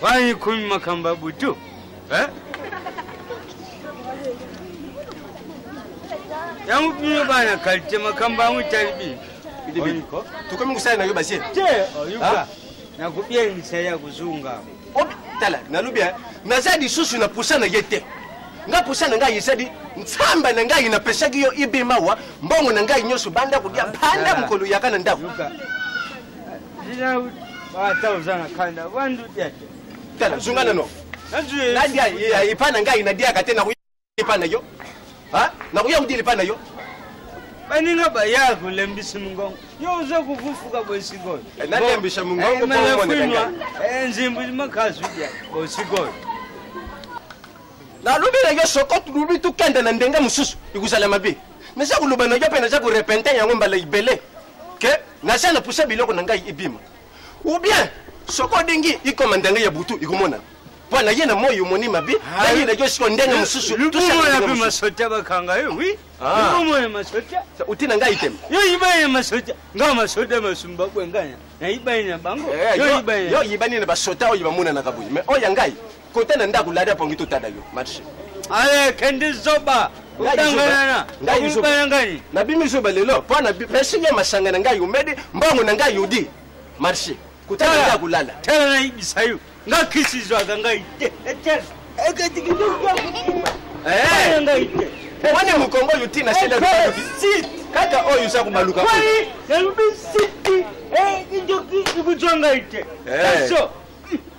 Wani kumi makamba butu. Yangu pino bana kalite makamba mutalibi. Bidibiko. Tuko mingusana na yo basie. Yuka. Na kupia nisaya kuzunga. Tala, na lubia. Na zadi susu na pusana yete. Nga pusana ngai yesadi. Nsamba na ngai na pesa yo ibima wa. Mbongo na ngai nyosu banda kudia panda mkolu yakana ndaku. Yuka. Jina wata uzana kanda. Wandu yate. Tala, zungana no. Nadia ipana ngai na dia katena ipana yo. Ha? Na kuya udili pana yo. Baninga baya kulembisa mungongo. Yo uza kufufuka bosigoyo. Nalembisa mungongo kwa mwana ngai. Nzimbu makazu ya bosigoyo. La lubira yo sokotu lubi tukenda na ndenga mususu ikuzala mabe. Nasa kuluba na yo pe nasa ku repente yango mbala ibele. Ke nasa na pusa biloko na ngai ibima. Ou bien soko dingi ikomandanga ya butu ikumona. Bwana yena moyo moni mabi na yena yo siko ndenga mususu tusala ya masota bakanga yo wi lumo ya masota utina ngai tem yo ibaya masota nga masota masumba kwenganya na ibaya bango yo ibani na basota o ibamuna na kabuyi me oya ngai kotana ndaku lada pongi tutada yo marche ale kende zoba udangana ngai ibaya ngani na bimi zoba lelo bwana besinya masanga na ngai umedi mbongo na ngai udi marche kutana ndaku lala tena na ibisayo nga kisizwa ganga ite wane mukongo yutina senda kaka oyu sa kumaluka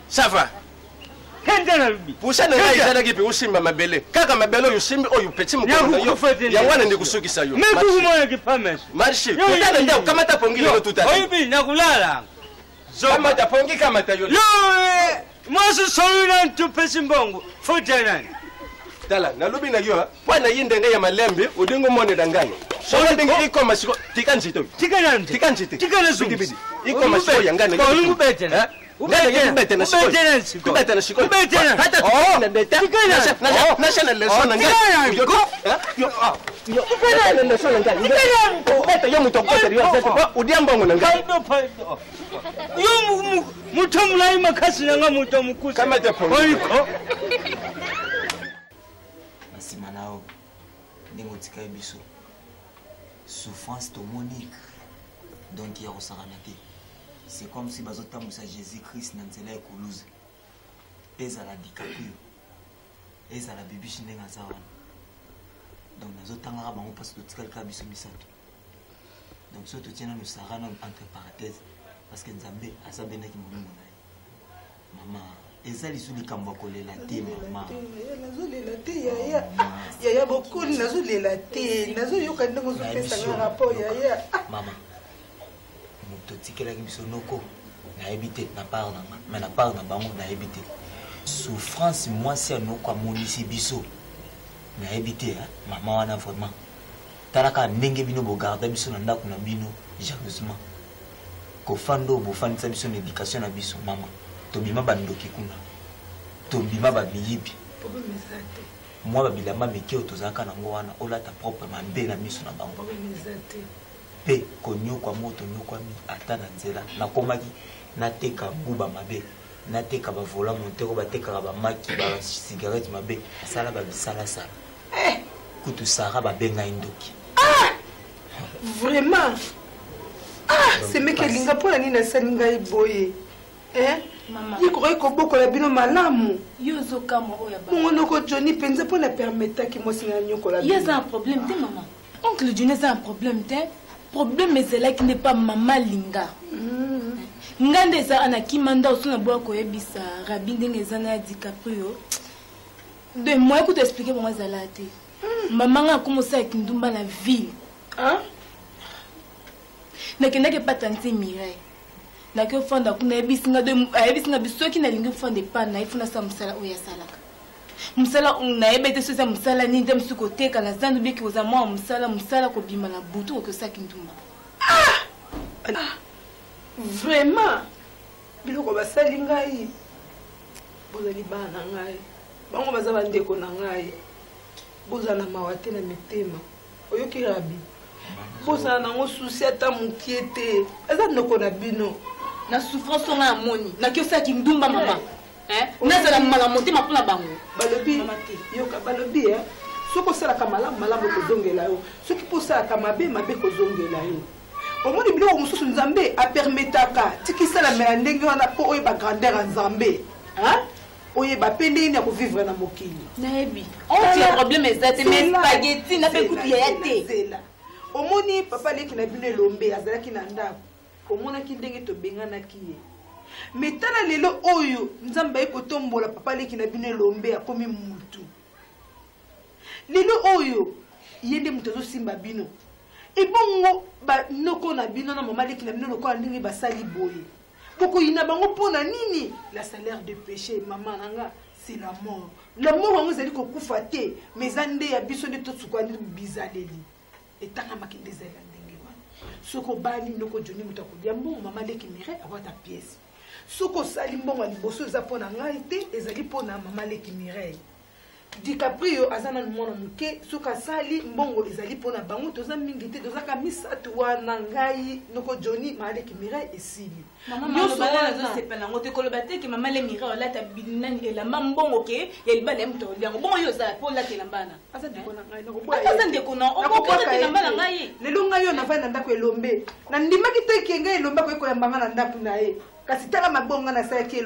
safa pusana ngai sana kipi usimba mabele kaka mabele oyu simbi oyu peti mukongo yo yangwana ndikusukisa yo marshi kutana ndio kamata pongile yo tutata oyibi nakulala kama tapongi kama tayo yo mwasu soluna ntupesi mbongo futanani tala nalubi na yo bwana yindenge ya malembe udingo mone dangani so ndenge iko masiko tikanjito tikanjite bidi iko masiko yangana ko lubete na ubete na siko ubete na siko hata na beta national lesson ngani yo ubete na lesson ngani ubete yo mutokote yo sasa udiambongo nangani yo mutomulai makasi nanga mutomukusa kama tapo oiko masima nao ndenge tika biso souffrance tomoni donc ya kosakana te c'est comme si bazotambusa Jésus Christ na nzela ya koluze ezala DiCaprio ezala bibishi ndenge aza wana donc nazotangaka bango mpasi totikalika biso misato donc so totiena nosara na entre parenthèse parce que nzambe aza bendaki molimo na ye mama eza lisu likambo ya kolela te mama nazolela te yaya bokoli nazolela te nazoyoka ndenge ozopesanga rapport yaya mama moto otikelaki biso noko nayebi te na part nanga mais na part na bango nayebi te souffrance mwasi ya noko amonisi biso nayebi te mama wana vraiment talaka ndenge bino bogarda biso na ndako na bino jalousement kofando bofandisa biso na éducation na biso mama tobima bandoki kuna tobima bamiyibi moi babilamba meke otozaka nango wana olata propre mambe na miso na bango pe konyokwa moto nyokwami ata na nzela nakomaki nateka buba mabe nateka bavola monteko batekaka bamaki basigarete mabe asala babisalasala kutu sara babengai ndoki vraiment c'est meke alinga mpona nini asali ngai boye yikoki kobokola bino malamu yo ozokamwa oyo mongonoko Johnny mpenza mpona permetaki mwasi na nyokola yo eza un problème te mama oncle Johnny eza un problème te problème ezalaki nde pa mama linga nga nde eza anakima nda oso na boya koyebisa rabi ndenge eza na ya DiCaprio de moye kuta explike bango ezala te mama nga akomosalaki ndumba na ville nakendaki epata nti Mireille naki ofanda kuna ayebisinga bisoki nalingi ofanda epa na ye funa sa mosala oyo asalaka mosala nayeba ete so eza mosala nini te mosuki koteka na zandu biki oza mwa mosala kobima na butu okosaki ndumba vraiment biloko basali ngai bozali bana na ngai bango baza bandeko na ngai bozala na mawa te na mitema oyoki rabi bozala nango susi ata mokie te eza ndeko na bino na souffrance onga amoni nakiosaki ndumba mama nazala mala motema mpona bango balobi yoka balobi soki osalaka malamu malamu kozongela yo soki mpo osalaka mabe mabe kozongela yo omoni biloko mosusu nzambe apermetaka tikisalamela ndenge wana mpo oyeba grandeur ya nzambe oyeba mpe ndenge nini ya kovivre na mokili nayebi ontia problème eza te mais spaghetti na mpe kutu yaya te omoni papa leki na bino elombe azalaki na ndako omonaki ndenge tobenganaki ye me tala lelo oyo nzambe aye kotombola papa leki na bino elombe akomi mutu lelo oyo ye nde moto azosimba bino ebongo banoko na bino na mama leki na bino lokola ndenge basali boye bokoyina bango mpona nini la salaire de péché mama nanga c'est la mort la mort wango ezali kokufa te mais eza nde ya biso nde tosuka nde bizaleli etangamaki nde ezali ya ndenge wana soki obali noko Johnny moto akolia mbongo mama leki Mireille awata pièce soki osali mbongo ya liboso eza mpona ngai te ezali mpona mama leki Mireille DiCaprio aza na mwana moke soki asali mbongo ezali mpona bango toza mingi te tozaka misato wana ngai noko Johnny mama leki Mireille esili nyonso wana ezosepela yango te koloba te ke mama le Mireille olata binani elamba mbongo ke ya libala ya moto oliango bongo yo ozala mpo olata elamba na aza ndeko na ngai aza ndeko na okokata elamba na ngai lelo ngai yo navai na ndako elombe na ndimaki te ke ngai elombe akoyekoyambanga na ndako na ye kasi tala mabongo na nasalaki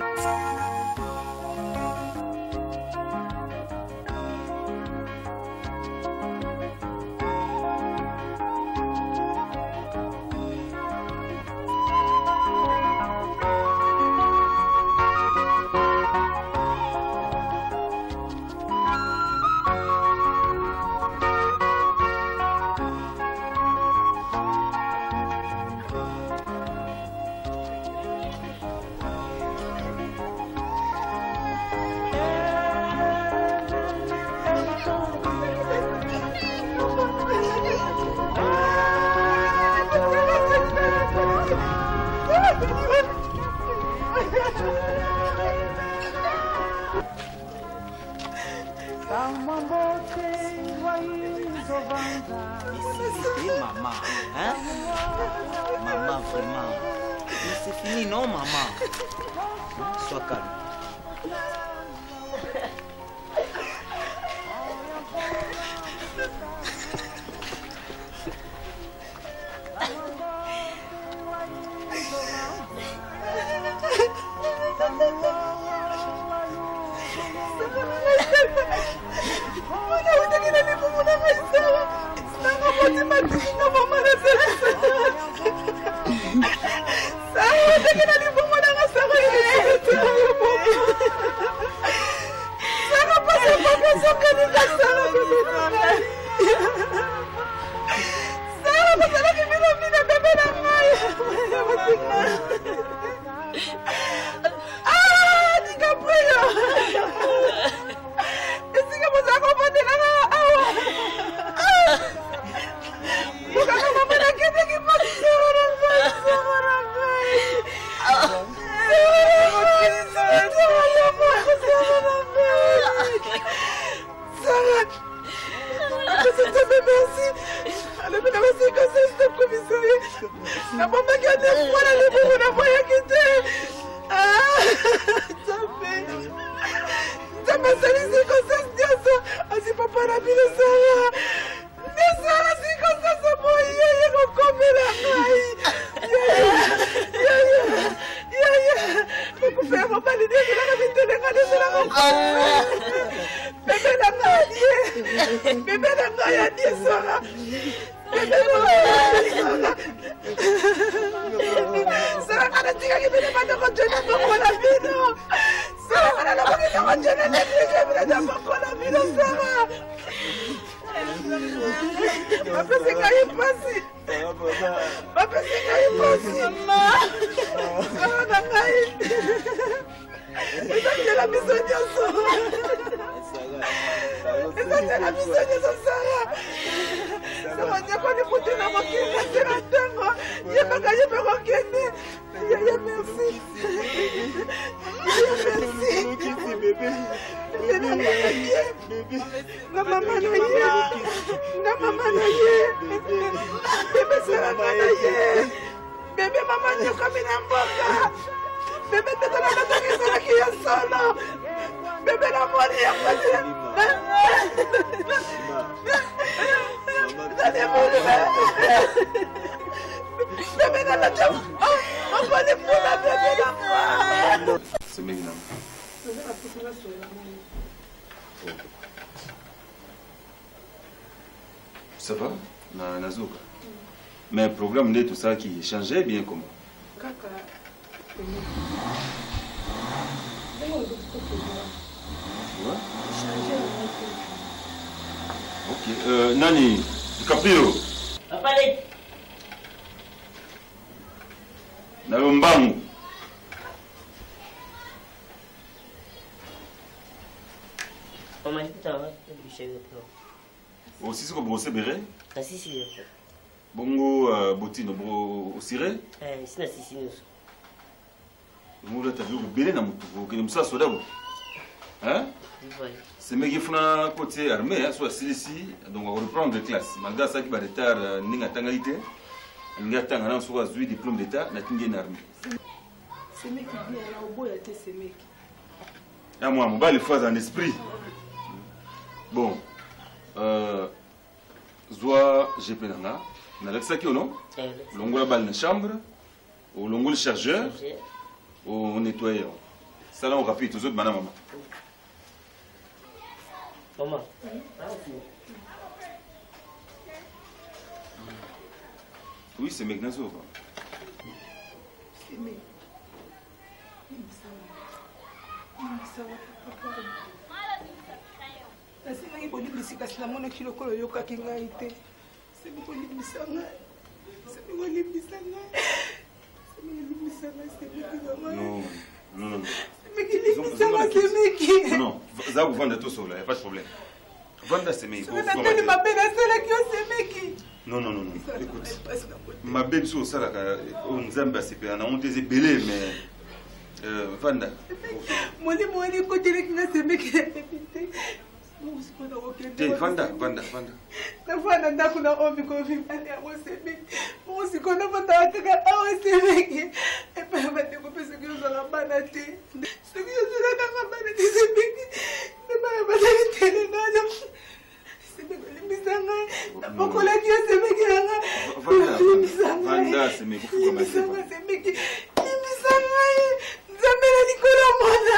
Maman, hein? Maman, vraiment. C'est fini, non, maman? Sois calme. bisoye nabomaki ate mwana libongo na moyaki te nzambe asali circonstance nyonso asi papa na bino sala nesala circonstance moyeye kokomela ngai kokufela mobali nezelaka mitelenga nezelaka bebe na ngai adie bebe na ngai adie sala bebe na ngai sala kana tikaki bine banokojona bokola bino sala kana nakokinokojona netrejebina na bokola bino sala bapesi ngai mpasi bapesi ngai mpasi sala na ngai ezatela biso nyonso ezatela biso nyonso sala sewanyakoni mutu na mokili atela ntango yebaka ye mpe kokende yeye merci nga mama na ye nga mama na ye bebe salaka na ye bebe mama nyokomi na mboka bebe tata na bataki ezalaki ya solo bebe na moni ya pasi bebe na lata maponi mpona bebe na mwa semeki na ça va na zoka mais programme de tout ça qui changeait bien comment kaka ok nani DiCaprio apale na lombangu osisi ko brosser bere asisi bongo botino bro osire sina sisi nyonso ngula ta biloko bele na motu okende mosala soda bo semeki funa côté armé so asilisi donc akoreprendre classe malgré asalaki baretard ndenge atangaki te alingi atanga nano soko azwi diplôme d'état natingi ye na armé semeki bien na oboya te semeki ya mwa mobali fois en esprit bon zwa gp nanga nalakisaki yo non longola bale na chambre olongoli chargeur onettoye yo sala on rapide tozoti bana mama Maman. Oui, c'est Megnazo. nasengangi kolimbisi kasi namonaki lokolo oyokaki ngai te semi kolimbisa ngai semi kolimbisa ngai semi kolimbisa ngai semeki Non. semeki limbisa ngai semeki Non, ça vous vendez tout seul, il n'y a pas de problème. Vendez semeki. natoni mabe nasalaki yo semeki Non. Écoute, ma belle sur ça, on zamba c'est on a honte c'est belé mais vanda. molimo wani ekoteleki nga semeki Te vanda. nafanda ndako na omi kovimani yango semeki mosiko nafandaka kaka awa semeki epai bandeko mpe soki ozwaka bana te soki ozwakaka bana te semeki ebana bazali tele nano semeki olimbisa ngai napokolaki yo semeki yanga limbisa ngai semeki limbisa ngai nzambe na likolo mwana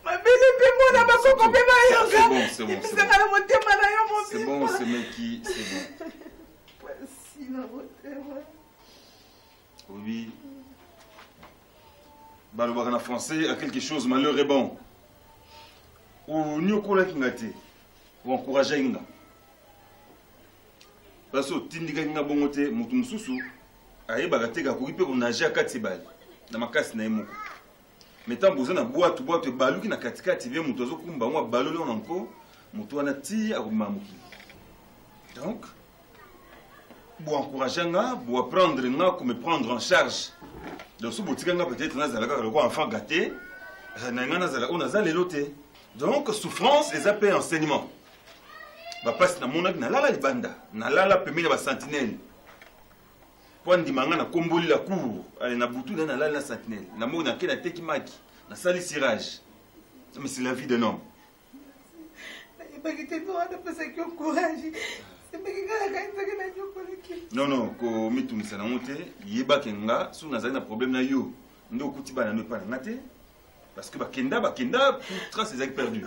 mabele mpe mwana bakoko mpe bayoka limbisaka na motema na yo mobima C'est bon, c'est Meki, c'est bon. pasi na motema Oui. Balobaka na français a quelque chose malheur est bon. Ou nyokola kingate. Ou encourager inga. Parce que tindika inga bongote mutu mususu ayebaka te ka kokipe ko nager kati bali. Na makasi na yemoko. Metant boza na boîte baluki na katikati vie mutu azokumba mwa balolo onko mutu wana ti akumamukili. Donc pour encourager nga, pour apprendre nga comme me prendre en charge. Donc ce boutique nga peut-être nazalaka le enfant gâté, na nga nazala on nazala leloté. Donc souffrance et appel enseignement. Ba passe na monaki na lala libanda, na lala pemina ba sentinelle. Pour ndimanga na komboli la cour, allez na butu na la sentinelle. Na mo na ke na teki maki, na sali cirage. Mais c'est la vie d'un homme. Non non, ko mitu misana monte, yeba kenga, sou na zali na problème na yo. Ndo kuti ba na ne pas na te. Parce que bakenda pour trace ses actes perdus.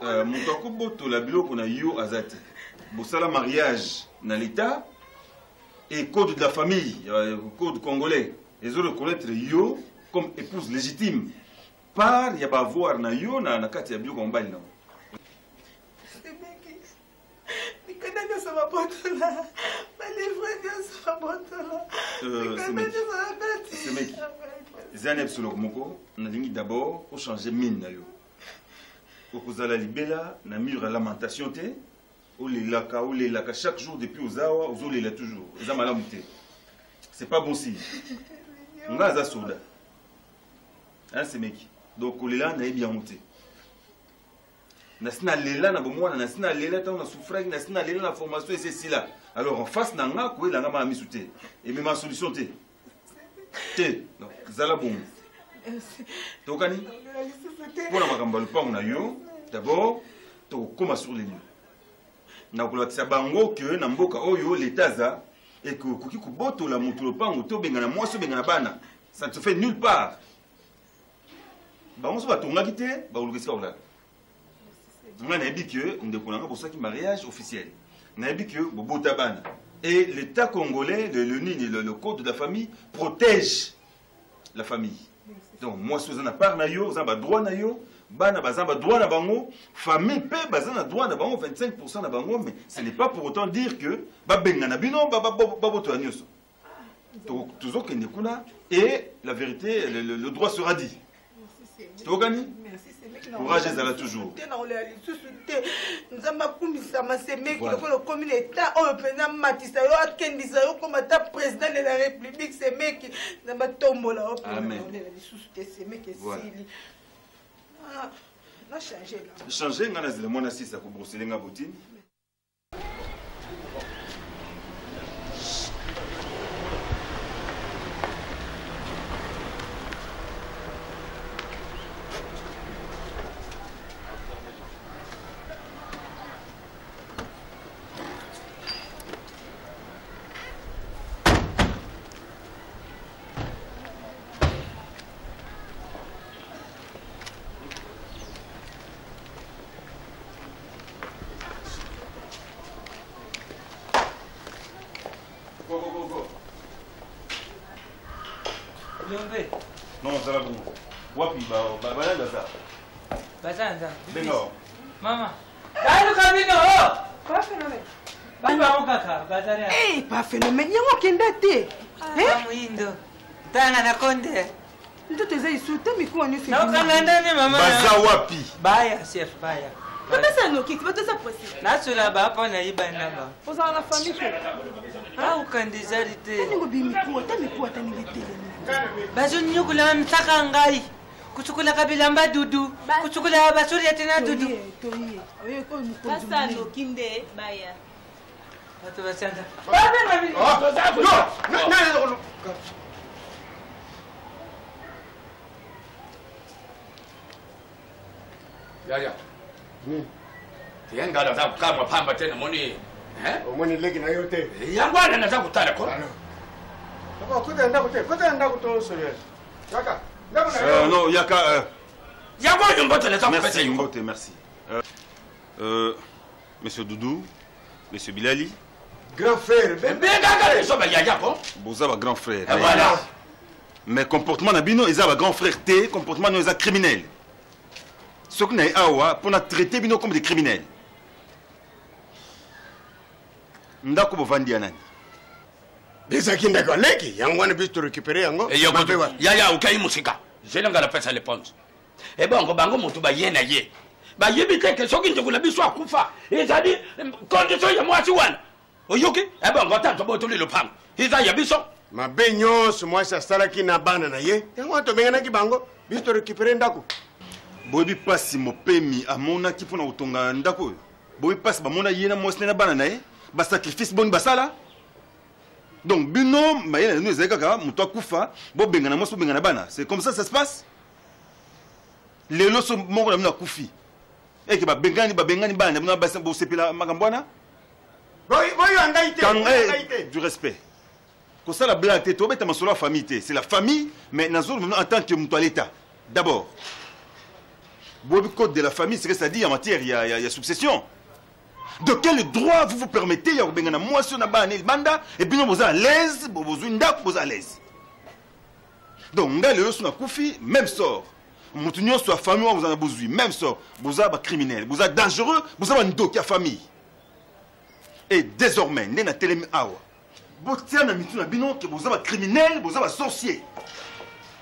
Mon boto la biloko na yo azate. Bosala mariage na l'état et code de la famille, code congolais. Ils ont reconnaître yo comme épouse légitime. Par ya ba voir na yo na kati ya biloko mbali na. C'est mec. Zaneb Solok Moko, on a dit d'abord pour changer mine na yo. Pour que la libella na mur à lamentation te, ou les laka chaque jour depuis aux awa, aux les là toujours. Les amalamouté. C'est pas bon signe. On a za soda. Hein c'est mec. Donc on est là na bien monté. Nasina lela na bomwana nasina lela ta na souffrance nasina lela na formation et c'est là. Alors en face na nga ko la nga ma misouté et même ma solution te. Donc zala bon. Tokani pour la makamba le pas on a yo d'abord to koma sur les lieux. Na ko la bango que na mboka oyo l'état za et que koki ko boto la moto le pango to benga na mwaso benga na bana. Ça ne se fait nulle part. Ba on se va tonga kité ba olukisa ola. On a dit que on découvre pour ça qui mariage officiel. On a dit que Bobotabana et l'État congolais, le code de la famille protège la famille. Donc moi si vous en part na yo, vous avez droit na yo, bana bazamba droit na bango, famille pe bazana droit na bango 25% na bango, mais ce n'est pas pour autant dire que ba benga na bino ba boto anyoso. Donc toujours que ndekuna et la vérité le droit sera dit. Tu as gagné? Courage est toujours. Changer, on a le monde assis à brosser les bottines. Non, ça va bon. Wapi, balanda ça. Balanda. Bengo. Mama. Dalu kabino. Pas phénomène. Baba mukaka, bazari. Eh, pas phénomène. Yango kenda te. Eh? Muindo. Tanga na konde. Ndo teza isuta miko ni Na kanganda ni mama. Baza wapi? Baya, chef baya. Papa ça no kiki, papa ça possible. Na sula ba pa na iba naba. Oza na famille. Ah, ukandizarite. Ningo bimikuwa, tamikuwa tanilitele. Bazoni yokula mtaka ngai. Kuchukula kabilamba dudu. Kuchukula basuri tena dudu. Sasa no kinde baya. Watu basanga. No. Ya. Tianga za kama pamba tena moni. Omoni leki na yote. Yangwana na za kutala ko. Non, Yaka. Merci, Mbote, merci. Monsieur Doudou, Monsieur Bilali. Grand frère. Bozaba grand frère. Voilà. Mais comportement Nabino, ils ont grand frère T, comportement nous est criminel. Ce qu'on a awa pour traiter Bino comme des criminels. Ndako bovandi anani. Bisa kinda kwa leki, yangu wana bistu récupérer yango. Ya ukai musika. Jelenga la pesa réponse. E bongo bango mutu ba yena ye. Ba yebi teke soki njukula bisu akufa. Ezadi condition ya mwasi wana. Oyoki? E bongo tanto boto le pango. Iza ya biso. Mabenyo so mwasi asala ki na bana na ye. Yango to benga na ki bango bistu récupérer ndako. boyebi pasi mopemi amonaki mpona kotonga ndako oyo boyebi pasi bamona ye na mwasi na bana na ye basacrifice boni basala donc bino mayele na bino ezali kaka moto akufa bobengana mwasi bobengana bana c'est comme ça se passe lelo so moko na bino akufi eke babengani bana na bino bosepela makambo wana du respect kosala blague te tobeta masolo ya famille te c'est la famille mais nazolo maintenant en tant que moto à l'état d'abord le code de la famille, c'est que ça dit en matière, il y a succession. De quel droit vous permettez, il y a un mois sur la banda, et puis vous êtes à l'aise, vous êtes à l'aise. Donc, vous êtes à Koufi, même sort. Vous êtes à famille, vous avez besoin, même sort. Vous êtes criminel, vous êtes dangereux, vous avez un dos qui a famille. Et désormais, vous êtes à Télém Awa. Vous êtes à criminel, vous êtes à sorcier.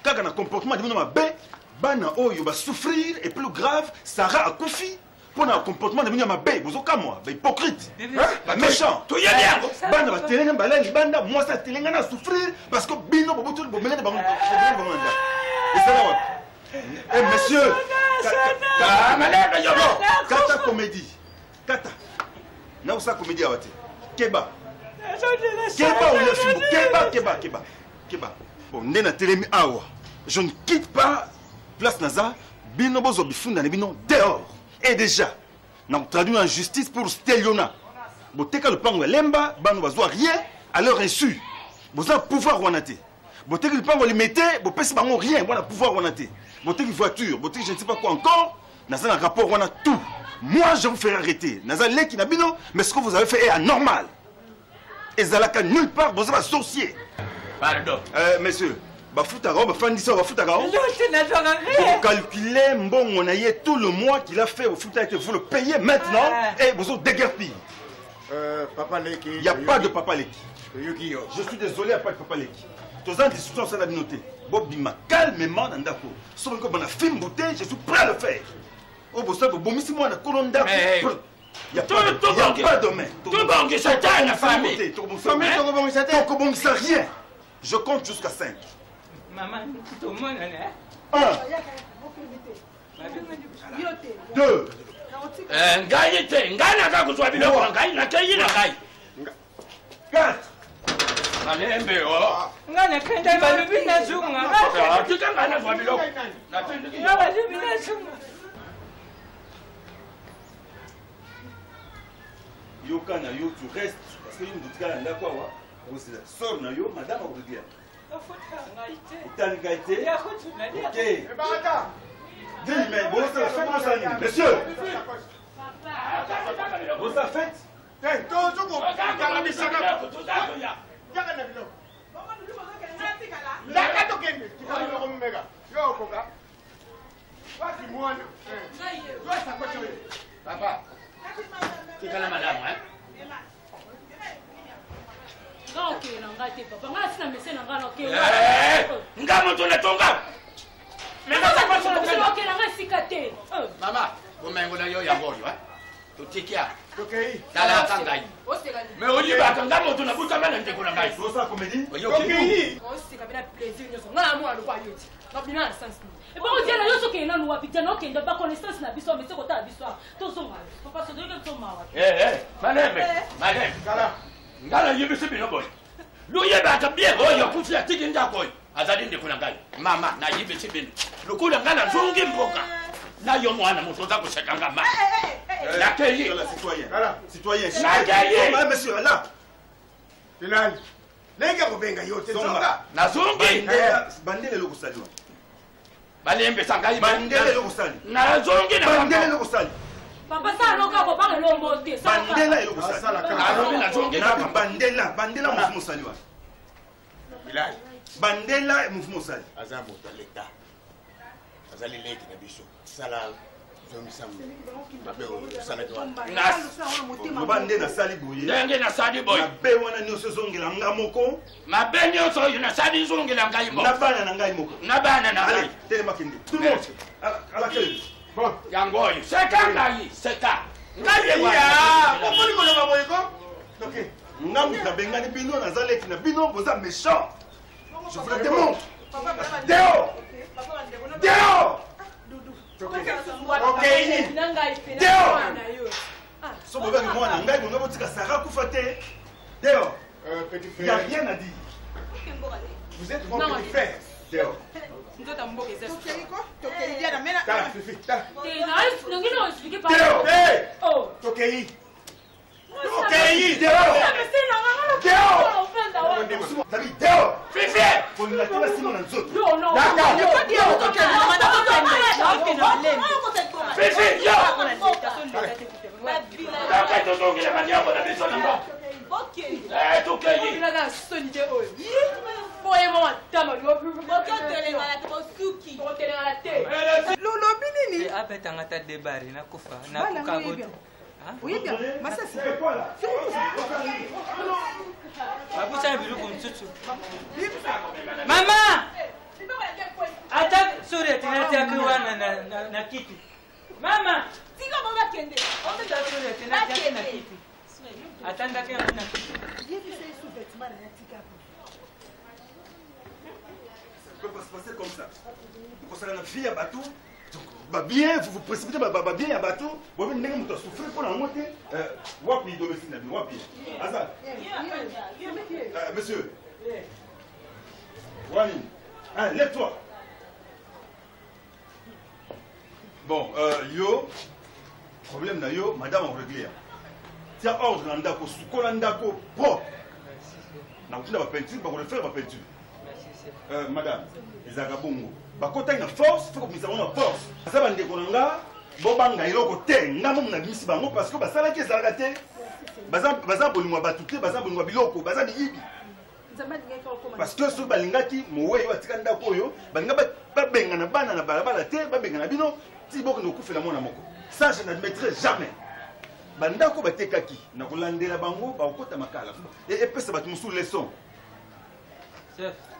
Quand on a un comportement, vous êtes à bana oyo va souffrir et plus grave Sarah a Koufi pour un comportement de ma bé vous au moi hypocrite méchant tout y a bien bana va telenga balali banda moi ça telenga na souffrir parce que bino boboto bomela de bango et ça va eh monsieur kata comédie kata na usa comédie awate keba keba bon ndena telemi awa je ne quitte pas place Naza, bino bozo bifunda ne bino dehors. Et déjà, nous traduit en justice pour Steliona. Boteka le pango lemba, bano bazo rien à leur insu. Vous avez pouvoir wanate. Boteka le pango limité, bo pesi bango rien, voilà pouvoir wanate. Boteka voiture, boteka je ne sais pas quoi encore, Naza un rapport wana tout. Moi je vous ferai arrêter. Naza leki na bino, mais ce que vous avez fait est anormal. Et Zalaka nulle part, vous avez associé. Pardon. Messieurs. Bafutagao, bafandisa, bafutagao. Vous calculez mbongo na ye tout le mois qu'il a fait au foot, vous le payez maintenant et vous êtes déguerpi. Papa Leki. Il n'y a pas de Papa Leki. Je suis désolé, il n'y a pas de Papa Leki. Tous en discussion, ça l'a noté. Bobima, calmement dans Dako. Sauf que mon film bouté, je suis prêt à le faire. Oh, vous savez, bon, si moi, on a colonne d'Ako. Il n'y a pas de main. Tout le monde, c'est la famille. Tout le monde, c'est rien. Je compte jusqu'à 5. Maman, tout le monde, 1, 2, Ngaïté, Ngana, vous avez le droit, Ngaïna, Ngaïna, 4. Allez, mais oh. Ngana, quand tu vas le vina zunga. Tu t'en vas le vina zunga. Yokana, yo, tu restes. Parce que nous, tu as quoi, vous sors, yo, madame, vous dire. Gaïté. Ok. Dis, mais bon, ça fait comment ça, monsieur? Bon, ça fait? Papa, c'est quand la madame, hein? Ngamo tunatonga. Mama, umengo na yo ya ngoyo, eh? Tutikia. Okay. Kala kangai. Mais oyi ba ngamo tunabuta mana ndeko na ngai. Sosa comédie. Okay. Osika bina plaisir nyoso. Ngala mo alukwa yoti. Na bina essence. Et bon dia na yoso ke na no wapita no kende ba connaissance na biso mais c'est ko ta biso. To so mal. Papa so doike to mawa. Maneme. Kala. Ngala yebisi bino boy. Luyeba tabia oyo kufia tiki ndako. Azali ndeko na ngai. Mama na yebisi bino. Lukula ngala zungi mboka. Na yo mwana mutoza kusekanga ma. L'accueil. Citoyen. Citoyen. L'accueil. Monsieur, là. Finali. Lenga kubenga yote zonga. Na zungi. Bandele lo kusali. Balembe sangai bandele lo kusali. Na zungi na bandele lo kusali. Papa ça loka ko ba lo monte. Bandela lo kusali. Na zungi na bandela mouvement sali wa. Bilal. Bandela mouvement sali. Azabo de l'état. Azali leki na biso. Sala mobande nasali boye ndenge nasali boye mabe wana nyonso ezongela nga moko mabe nyonso oyo nasali ezongela ngai moko na bana na ngai moko na bana na ngai telema kende tout le monde à laquelle bon yango oyo seka ngai seka ngai ya komoni koloba boye ko ok ngambu nabengani bino nazaleki na bino boza méchant je vous le démontre dehors dehors So bébé moi na ngai bonga botika Sarah Koufate. Dehors. Petit Il n'y a frère. rien à dire. Vous êtes mon petit frère. Dehors. Dehors. Hey. Tokei. Tokei. Dehors. Dehors. David, dehors. Fifi. Pour nous la tour Simon en zone. Non. Fifi, yo. lolobi nini apetanga ta debari nakufa nakukagote babusana biluku msusu mama ata sori atinatiaki wana na kiti mama atinatiaki na kiti atandaki yango na kiti Ça peut pas se passer comme ça. Vous savez la fille à bateau. Bah bien, vous vous précipitez bah bien à bateau. Vous venez nous souffrir pour la montée. Wapi domicile nabi wapi. Azal. Monsieur. Wani. Hein, lève-toi. Bon, yo problème na yo, madame en réglé. Tiens ordre ndako, sukola ndako propre. Na kutina ba peinture, ba refaire ba peinture. Madame, les agabongo. Bakota une force, faut que nous avons une force. Ça va ndeko nanga, bo banga iloko te, ngamo na bimisi bango parce que basala ki ezalaka te. Baza bolingo batuté, baza bolingo biloko, baza biyibi. Parce que so balingaki mowe yo atika ndako oyo, balinga ba benga na bana na balabala te, ba benga na bino, ti boko no kufela mona moko. Ça je n'admettrai jamais. Bandako batekaki, na kolandela bango ba okota makala. Et pesa batu musu leçon.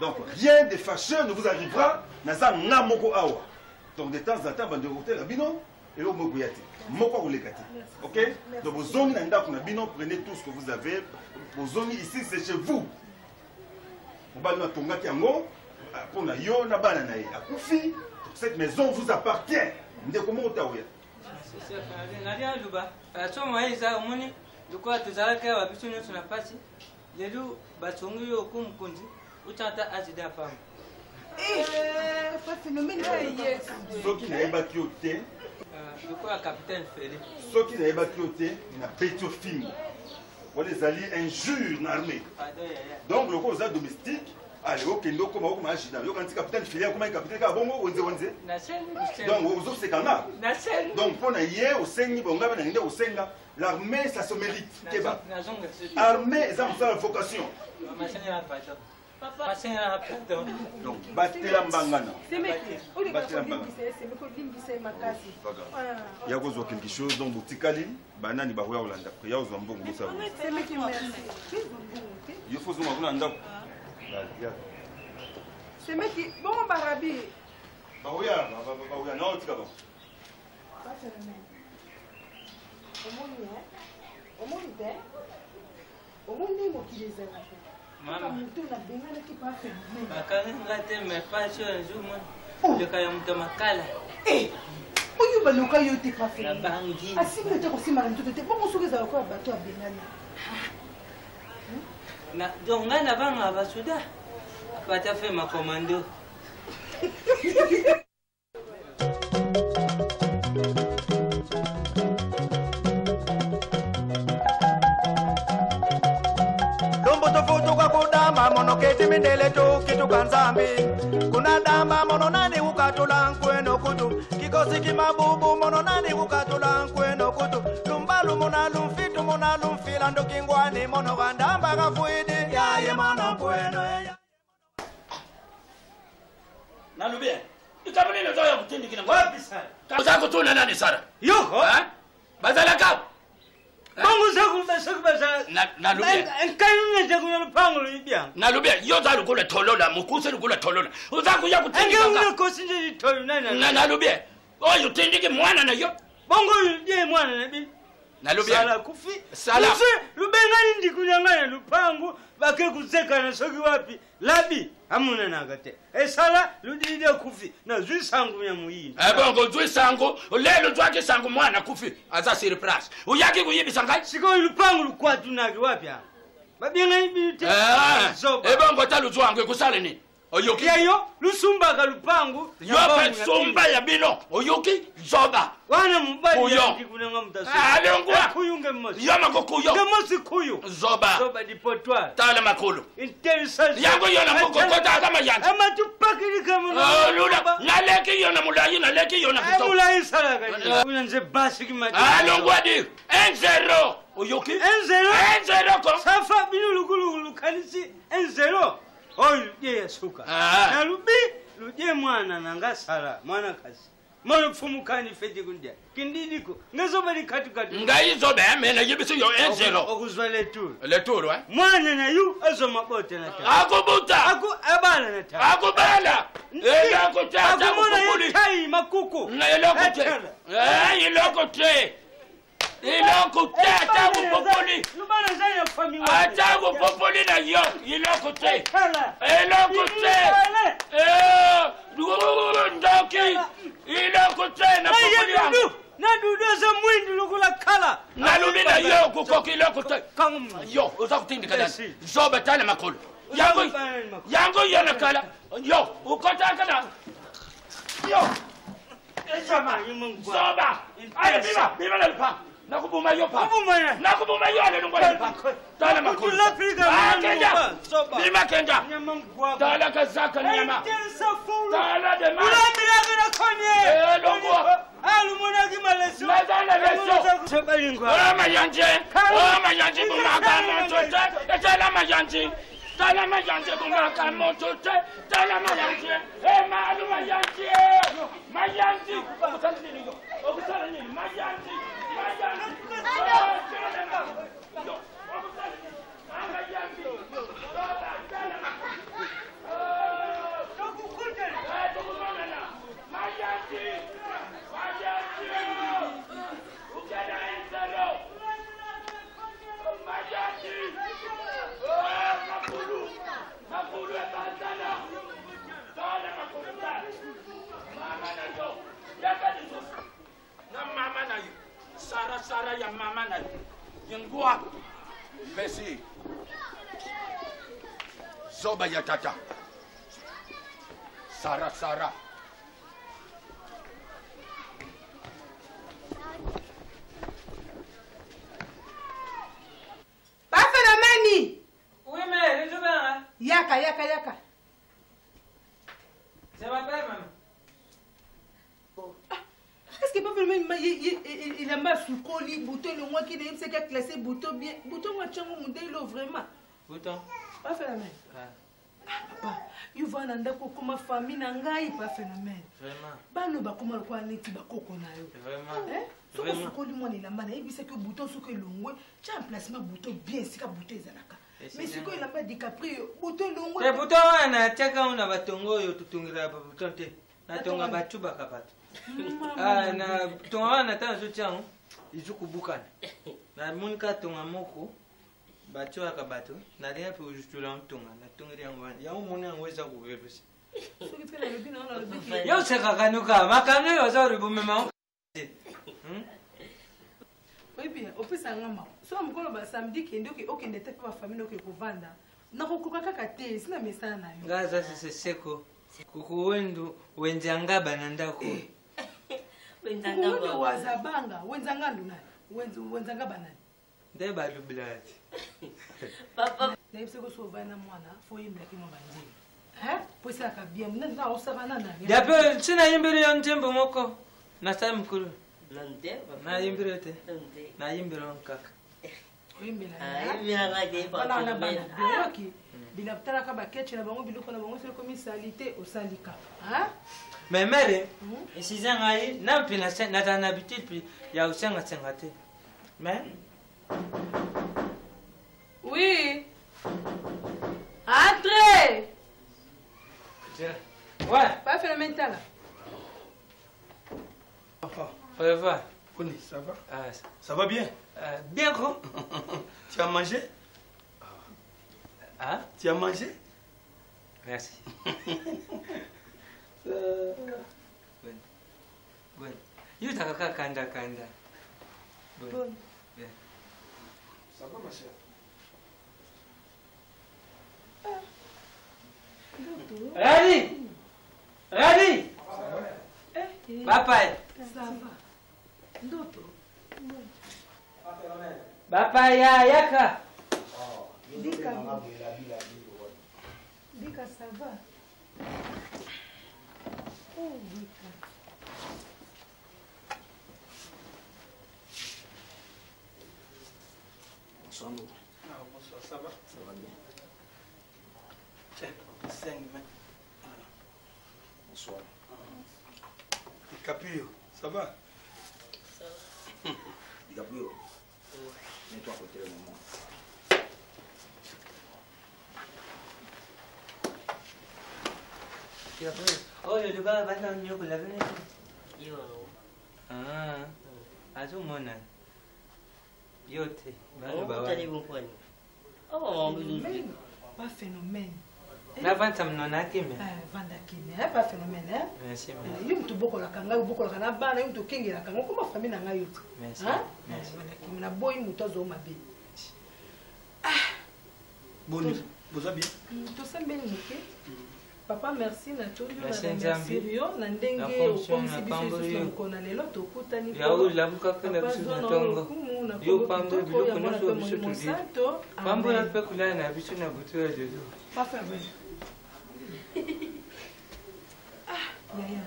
Donc rien de fâcheux ne vous arrivera naza ngamoko awa. Donc de temps en temps bande roter la bino et lo mogoyati. Moko kolekati. OK? Donc vos zones na ndako na bino, prenez tout ce que vous avez. Vos zones ici c'est chez vous. On va nous tongaki yango pour na yo na bana na ye. Akufi, cette maison vous appartient. Ndeko mo taoya. C'est ça, n'a luba. So moi ça omoni lokwa tuzalaka wa biso nyoso na pasi. Lelu batongo yo kumkundi. Utata azida pam. Pas phénomène yes. Ceux qui n'avaient pas quitté. De quoi capitaine Félix. Ceux qui n'avaient pas quitté, n'a pas été au film. On les alliés injures dans l'armée. Donc le cause domestique, allez au kendo comme au machine. Yo quand capitaine Félix comme capitaine ka bongo onze onze. Donc aux autres c'est kana. Donc pour na hier au sengi bonga na ngende au senga. L'armée ça se mérite. Keba. Armée ça a vocation. Donc, battez la mbangana. Il y a quelque chose dont vous tikali, banani ba hoya Hollanda. Il y a aux ambons vous savez. Il faut se mettre en c'est mec qui bon barabi. Ba hoya non tikaba. Mama, ngate me passion zuma. Leka ya mtu makala. Oyo baluka yo te pa fe. Na bangi. Asime te ko sima nto te bongo sokeza ko bato abengani. Na donga na banga basuda. Pata fe ma commando. Mono keti mindele tu kitu kanzambi kuna damba mono nani ukatula nkweno kutu kikosi kimabubu mono nani ukatula nkweno kutu lumbalu mona lumfitu mona lumfila ndo kingwani mono kandamba kafuidi yaye mono kweno Nalubia ikamuni na zoya kutindi kina wapi sana kazako tu na nani sana yuko bazala ka Bongo saku basa. Nalubia. Nkayunga takunya pango libya. Nalubia yoza lukula tolola mukuse lukula tolola. Uzaku ya kutindi kaka. Anga kosinje tolola nana. Nalubia. Oyo tindike mwana na yo. Bongo ye mwana na bi. sala kufi Sala. lubengani ndikunyang'anya lupangu bake kuzekana soki wapi labi hamuna nagate esala ludide kufi na zwisangu ya muyini bongo zwisangu lelo twake sangu mwana kufi aza siri pras uyaki kuyibisa ngai siko lupangu lukwatu nake wapi ha babengani bite bongo taluzwangu kusale ni oyoki yayo lusumba ka lupangu yope sumba ya bino oyoki zoba wana mbali kuyo ndikunanga mutaso alongwa kuyunge mmosi yama kukuyo ngemosi kuyo zoba dipotwa tala makulu intelligence yango yona mukokota kama yanzi ama tupakiri kama lula naleki yona mulayi naleki yona kito mulayi sala ka unanze basi kimati alongwa di 1-0 oyoki 1-0 ko safa binu lukulu kanisi 1-0 oyo ye suka na lubi luje mwana nangasala mwana kasi mwana fumukani feti kundia kindidiko ngazoba likatu ngaizobe amena yibiso yo 1-0 okuzwa le tour mwana na yu azo mabote na ta akubuta abala na ta akubala eloko tata akubula tai makuku na eloko te eloko te iloko te atabu popoli lubana zaya fami wa atabu popoli na yo iloko te iloko te ndoki iloko te na popoli yangu na dudu za mwindi lukula kala na lubi na yo kukoki iloko te yo uzakutindika dani zobe tale makulu yango yana kala yo ukota kala yo zoba ayo biba na lupa nakubuma yo pa nakubuma yo le ngwa pa tala makulu akenda bima kenda tala kazaka nyama tala de ma ulamira na konye longwa alu mona kimaleso mazana leso sebalingwa mayanje bumaka motote tala mayanje bumaka motote tala mayanje malu mayanje okusala nini mayanje Sara ya mama na yengua Messi zoba ya tata Sara Pas phénomène. Oui mais je vais Yaka. C'est ma père maman. Est-ce que pas phénomène il a mal sous colis bouton le mois qui est c'est qu'à classer bouton bien bouton moi tiens mon délo vraiment. Bouton. Pas phénomène. Papa, il va nanda ko comme famille nangai pas phénomène. Vraiment. Bano ba comme quoi neti ba koko na yo. Vraiment. So ko sous colis moi ni la mana et c'est que bouton sous que longwe, tu as un placement bouton bien c'est que bouton ezalaka. Mais c'est quoi il a pas DiCaprio bouton longwe. Le bouton wana tiaka una batongo yo tutungira bouton te. Na tonga batuba kapata. Na tonga wana tana zo tiango izukubukana. Na munika tonga moko bato akabato na rien pour juste la tonga na tonga yango ya umone angweza kuverusi. Soki tena lobi na lobi. Yo sekakanuka makanga yo za rubume ma. Oui bien, au plus ça ngama. So amukolo ba samedi kende okende te pa famille oke kovanda. Na kokoka kaka te, sina mesana na yo. Ngaza seseko. Kuku wendu wenzanga banandako. Wenzanga wazabanga, wenzanga nduna. Wenzanga banani. Nde balubilati. Papa, na yipseko so bana mwana, fo yimla kimo banjini. Po sila ka bien, na osabana na. Dape sina yimbiri yontembo moko. Na sai mkuru. Nante? Na yimbiri te. Na yimbiri onkaka. Oyimbela. Yimbira ngade pa. Bana bana. Yoki. Bila tala ka bakeche na bango biloko na bango c'est comme salité au salika. Mais mère, esizanga yi nampi na tana habitude puis ya usanga te. Mais oui. Entrez. Ouais. Pas phénomène là. Au revoir. Pony, ça va? Ça va bien? Bien quoi? Tu as mangé? Ah? Tu as mangé? Merci. Bon. You taka kanda. Bon. Ça va ma chère? Radi! Papa. Ça va. Ndoto. Papa yaka. Dika, ça va. Oh, Dika. Bonsoir. Bonsoir, ça va? Ça va bien. Tiens, 5 mains. Bonsoir. Caprio, ça va? Ça va. Caprio, mets-toi à côté le moment. Oh, le débat va dans le la venue. Yo. Ah. Azumona. Yote. Oh, t'as bon point. Oh, pas phénomène. Na vanta mnona kime. Vanda kime. Pas phénomène, hein? Merci. Yum tu boko la kanga, boko la kana bana, yum tu kingi la kanga, comment famille na ngayo. Merci. Merci. Vanda kime na boy mutozo mabe. Bon, vous allez bien? Tout ça bien muke. Papa merci na tondo na merci rio na ndenge okomisi biso na kona lelo tokutani ko. Ya ula buka kana biso na tongo. Yo pambo biloko nyonso biso tudi. Pambo na pe kula na biso na butu ya Jesu. Papa ben. Yaya.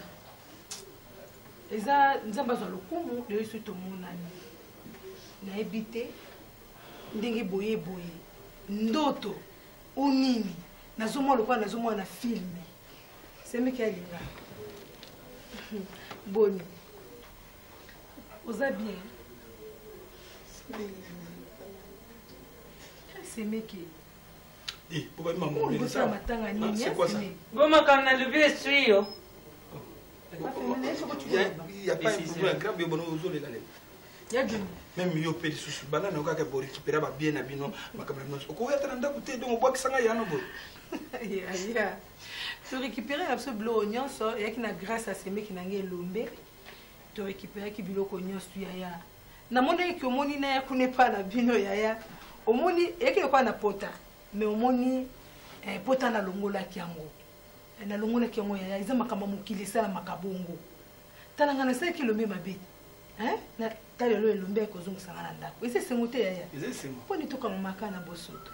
Eza nzamba zo lokumu de yesu to monani. Na ebite ndenge boye ndoto unini nazomwa lokwa nazomwa na filme semeki alinga boni oza bien semeki pourquoi maman on gosa matanga nini c'est quoi ça? Goma kana le vieux trio. Il y a pas un problème grave yo bono ozo lela lelo. Même yo peli susu bana na ka bo récupérer ba bien na bino makabla no. Ko ya tanda kuté donc boki sanga yana bo. Ya. Tu récupérer absolument nyonso et qui na grâce à ces mecs qui nangi lombe. Tu récupérer ki biloko nyonso ya. Na moni ki omoni na ya kune pa na bino ya. Omoni eki ko na pota. Mais omoni pota na longola kiango. Na longola kiango ya izama kama mukili sala makabongo. Talanga na 5 km mabe. Hein? Na talelo elombe ko zongo sanga na ndako. Ese sengote ya. Ese sengo. Poni to kama makana bosoto.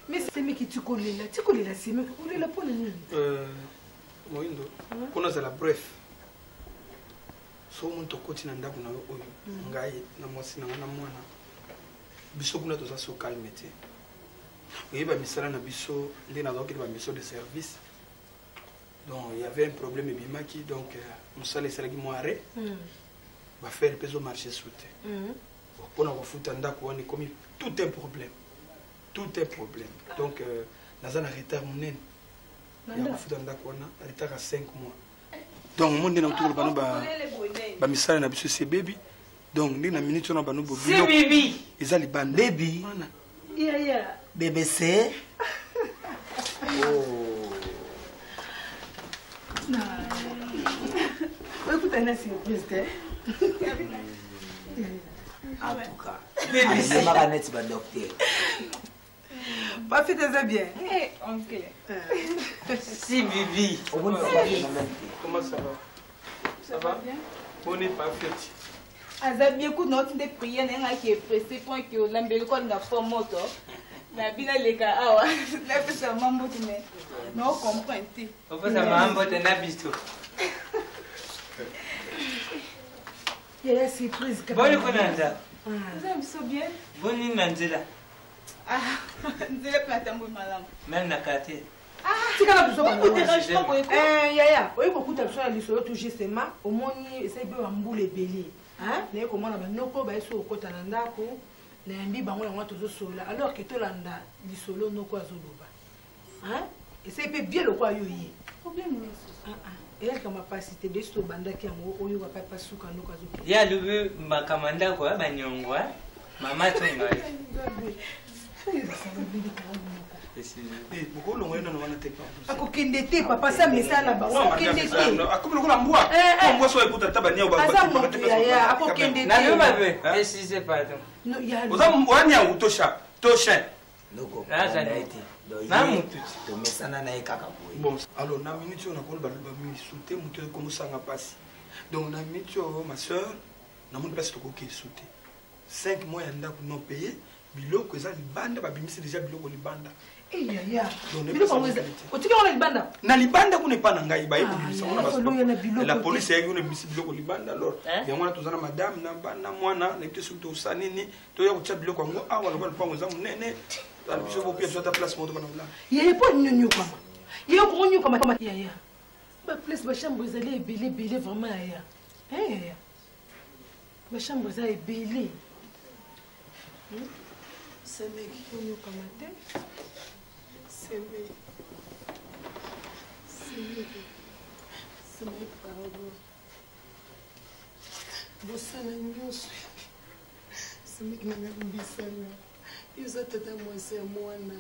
Mais c'est mi ki tikolela simi olela pona nini? Moindo. Kuna za la bref. So muntu koti na ndako na oyo. Ngai na mwasi na mwana. Biso kuna to za so calmete. Oui, bah, misala na biso, les na donc ba mission de service. Donc il y avait un problème bimaki donc musala esalaki mo arrêt. Va faire peso marché sauté. Pour na refuta ndako wani comme tout un problème. Tout un problème. Donc naza na retard munene. Ya refuta ndako wana retard à 5 mois. Donc monde na tout bano ba misala na biso c'est baby. Donc ndi na minute na bano bobi. C'est baby. Ezali ban baby. Yeah. BBC. Oh. Non. Écoute, une surprise, en tout cas. BBC. Ma canette, ma docteur. Pas fait très bien. Ok. Si Bibi. Comment ça va? Ça va bien? On est parfait. Azabi écoute notre de prière n'a qui est pressé point que l'ambele ko na formoto na bina leka awa na pesa mambo mais non comprendre on peut ça mambo de na bisto il y a surprise bonne konanda vous aimez ça bien bonne nanzela nzela plata mbo malam même na kate tikala biso yaya oyiko kuta biso na lisolo tout justement omoni esebi wa mbula ebele naye komona banoko bayeso okota na ndako nayambi bango yango tozosola alors ke tolanda lisolo noko azoloba ese mpe bien lokwa yo ye eyaka mapasi te besi tobandaki yango oyo bapapa suka ndoko azoki ya lobi makamanda kwa banyongwa mama tongai akokende te papa sa misala bango akokende te aza moto yaya akokende alors na minute oyo nakoloba bamisu te moto ekomosanga mpasi donc na minute oyo ma soeur namoni mpasi tokoki esu te 5 mois ya ndako non paye biloko eza libanda babimisi deja biloko libanda na libanda kuna epa na ngai bayebimisa la police eyaki kuna ebimisi biloko libanda alors yango wana toza na madame na bana mwana nayebi te soki tosa nini toya kotia biloko yango awa loba lupango eza monene biso bopia tozata place moto bana olala yeye po nyonyokama yeye okonyokama yaya baplace bachambre ezali ebele vraiment yaya yaya bachambre eza ebele semeki onyokama te semeki pardon bosala nyonso semeki nanga limbisanga yoza tata mwasi ya mwana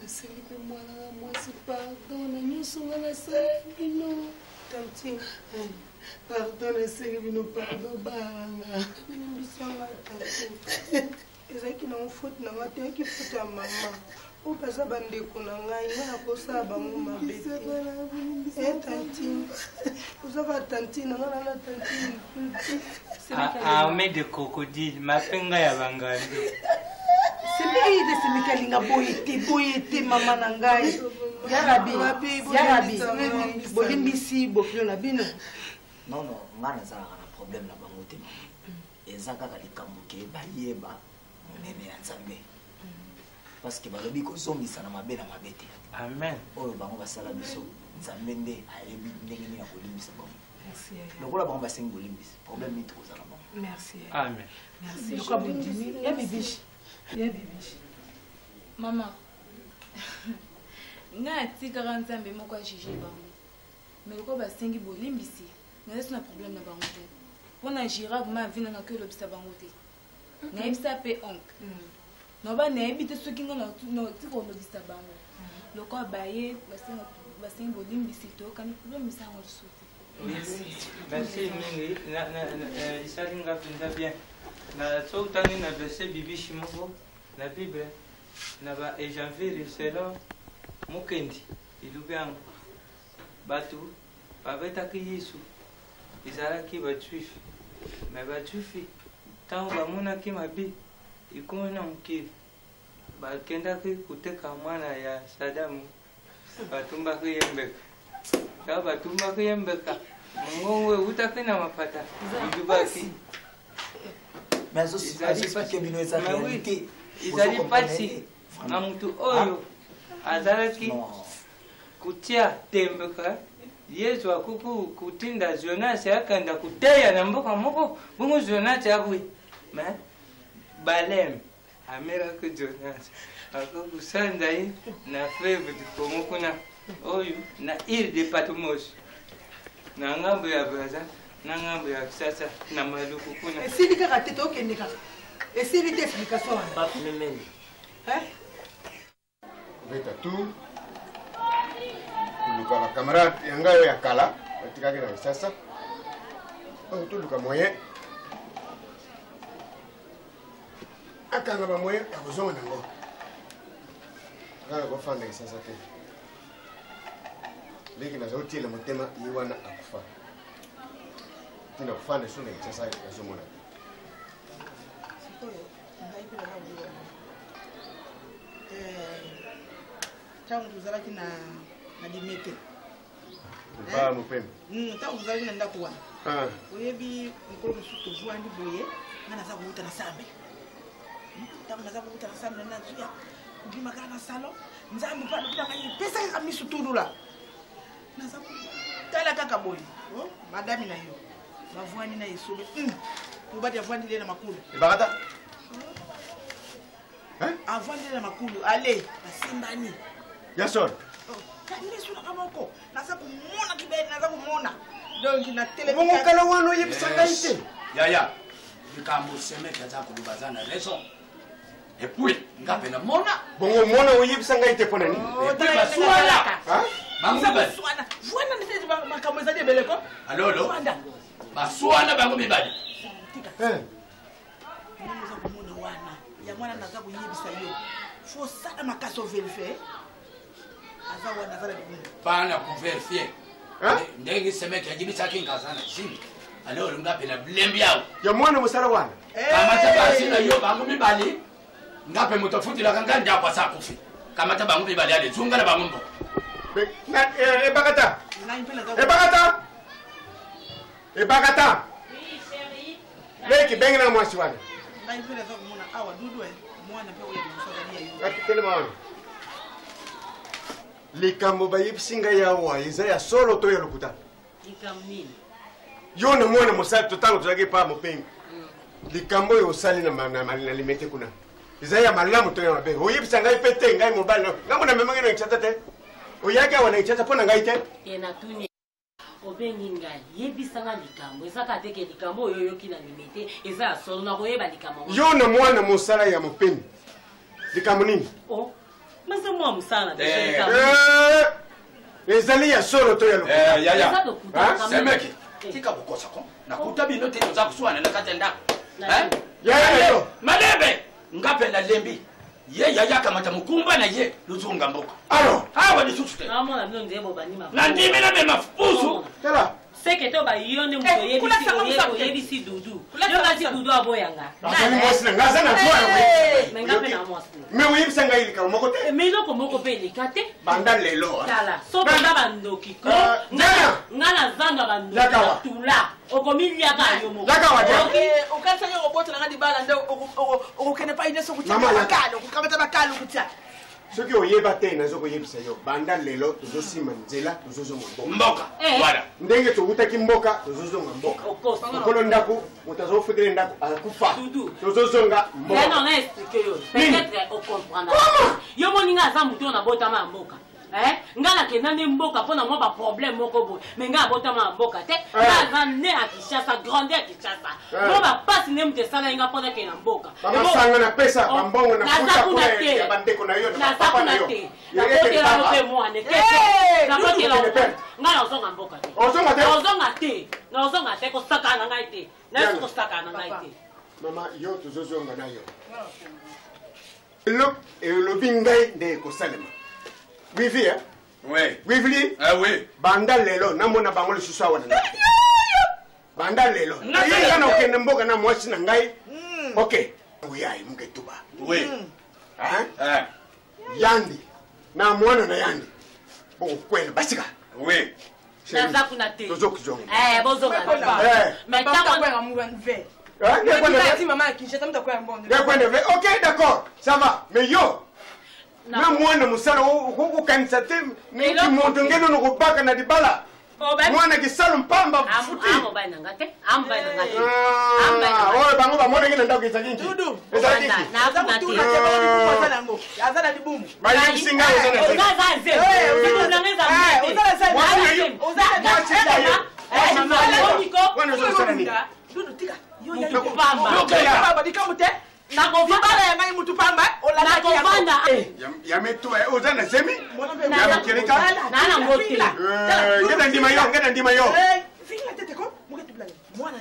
nasengi mpe mwana na mwasi pardon na nyonso nga nasala bino tanti pardon nasengi bino pardon baranga limbisanga tanti ezalaki nango faute nanga te eyaki faute ya mama oyo baza bandeko na ngai nga nakosala bango mabe te tanti ozaka tanti nanga nana tanti armée de crocodile mapenga ya bangandi semeki te semeki alinga boye te mama na ngai yarabi bolimbisi bokilo na bino non nga nazalaka na problème na bango te mama eza kaka likambo ke bayeba monene ya nzambe parce que balobi kozongisa na mabe te amen oyo bango basala biso nzambe nde ayebi ndenge nini ya kolimbisa bango lokola bango basengi bolimbisa problème nini tokozala bango merci amen merci lokola bondimi ya bibishi mama nga atikaka nzambe moko ajuge bango mais lokola basengi bolimbisi nazasi na problème na bango te mpona girave ma avi nanga ke olobisa bango te nayebisa mpe oncle noba nayebi te soki nga natika olobisa bango lokola baye basengi bolimbisi toyokani problème esango lisu te merci mingi esali nga mpenza bien na soki ntangi na verset bibishi moko na bible na ba ejanvire selon mokendi elubi yango bato babetaki yesu ezalaki bajuife me bajuife ntango bamonaki mabe ekomi na mokili bakendaki koteka mwana ya sadamu batumbaki ye mbeka ntango batumbaki ye mbeka mongongo eutaki na mapata elubaki ezali mpasi na mutu oyo azalaki kutia tembeka yesu akuki kutinda jonas akanda kuteya na mboka moko bongo jonas akui me baleme ameraki jonas akukusanda ye na fleuve du Congo kuna oyo na île de Patmos na ngambo ya Brazza na ngambo ya Kisasa na Maluku kuna esili kaka te tokende kaka esili te explication pape memene veta tu tuluka bakamarade ya ngai oyo ya kala batikaki na Kisasa oyo toluka moyen akanga bamoyen ya kozonga nango kaka kofanda Kisasa te leki nazotiela motema ye wana akufa tina kufanda so na Kisasa yazomona ntango tozalaki na limete ba mopembe ntango tozalaki na ndako wana oyebi mokolo mosusu tovwandi boye nga naza kouta na sambe ntango naza kouta na sambe nazuya kobima kaka na salon nzambe mpa lopilaka epesaki kaka misu tulula naza kotala kaka boye madami na yo bavwandi na esobe mobati avwandile na makulu ebakata avwandile na makulu ale basimbani ya solo kanyesulaka moko naza komona kibeli naza komona donc na télé Mongokala wano yebisanga ite. Yaya. Likambo semeke za kuluba za na raison. Et puis, ngape na mona. Bongo mona oyebisanga ite pona ni. Et puis baswala. Hein? Bango bibali. Voilà ndete makambo ezali ebele ko. Alolo. Baswala bango bibali. Naza komona wana. Ya mwana naza koyebisa yo. Faut sala makaso vérifier. Aza wana aza na Bana kuverifier. Ndenge semeke ajibisa kinga sana chini. Alolo ngape na blembi yao. Ya mwana musala wana. Kamata basi na yo bango bibali. Ngape mutafuti la kanga ndia kwa saa kufi. Kamata bango bibali ale zunga na bango mbo. Ebakata. Ebakata. Ebakata. Oui, chérie. Leki bengi na mwasi wana. ngai mpena za komona awa dudu mwana mpe oyo mosala ya yo Telema wana. Likambo bayebisi ngai awa eza ya solo to ya lokuta. Likambo nini? Yo na mwana mosala totango tozalaki pa mopengo. Likambo oyo osali na limete kuna. Eza ya malamu to ya mabe. Oyebisa ngai pe te ngai mobali no. Ngambo na memanga na nchata te. Oyaki awa na nchata pona ngai te. Yena tuni obengi ngai yebisanga likambo ezaka teke likambo oyo yoki na limete eza ya solo na koyeba likambo. Yo na mwana mosala ya mopengo. Likambo nini? Oh. Masa mwa musala de likambo. Ezali ya solo to ya lokuta. Yaya. Semeki. Tika bukosa ko. Nakuta bino te nza kuswana na katenda. Yaya. Malebe. Ngape na lembi. Ye yaya kamata mukumba na ye luzunga mboka. Alo. Hawa ni susu te. Mama na mno ndebo banima. Na ndimi na me mafusu. Tala. Seke to ba yone mto yebisi dudu. Yo ngati dudu aboyanga. Asali mwasi na ngaza na kwa we. Mengape na mwasi. Me uyibisa ngai likambo moko te. Me loko moko pe likate. Banda lelo. Tala. So banda bandoki ko. Ngana zanga bandoki. Tula. Okomilia ka yo moko. Ukatsa yo robota ngadi bala ndo okukene pa ine sokutia bakalo kukamata bakalo kutia. Soki oyeba te nazo koyebisa yo banda lelo tozosima nzela tozozonga mboka voilà ndenge tokutaki mboka tozozonga mboka okolo ndako mutazofutile ndako akufa tozozonga mboka non explique yo peut-être au comprendre yo moninga za muto na botama mboka ngala kenane mboka pona mwa ba problème moko boy mais nga botama mboka te nga ne a Kinshasa grande a Kinshasa no ba passe ne mte sala nga pona ke na mboka mama sanga na pesa bambongo na futa kwa ya bandeko na yo na papa na yo na kote la mope mo ane kete na kote la nga ozonga mboka te ozonga te ko saka na ngai te na ko saka na ngai te mama yo tozozonga na yo lo bingai de ko salema. Oui, oui, hein? Oui. Oui, oui. Ah oui. Banda lelo, na mona bango le susa wana. Banda lelo. Na kana okende mboka na mwasi na ngai. Okay. Uyai mketuba. Oui. Hein? Yandi. Na mwana na yandi. Bongo kwele basika. Oui. Naza kuna te. Tozokuzonga. Bozo na. Mais tant qu'on a mouru en fait. Ok, d'accord, ça va. Mais yo, na mwana musala ukanisa te niki muntu ngeno nokubaka na dibala mwana kisalo mpamba futi oyo bango bamona ngena ndako isakinki bayebisinga nakobala ya ngai mutu pamba nakobanda yametua oza na semi yamekeleka ngena ndima yo finga tete ko muketubla mwana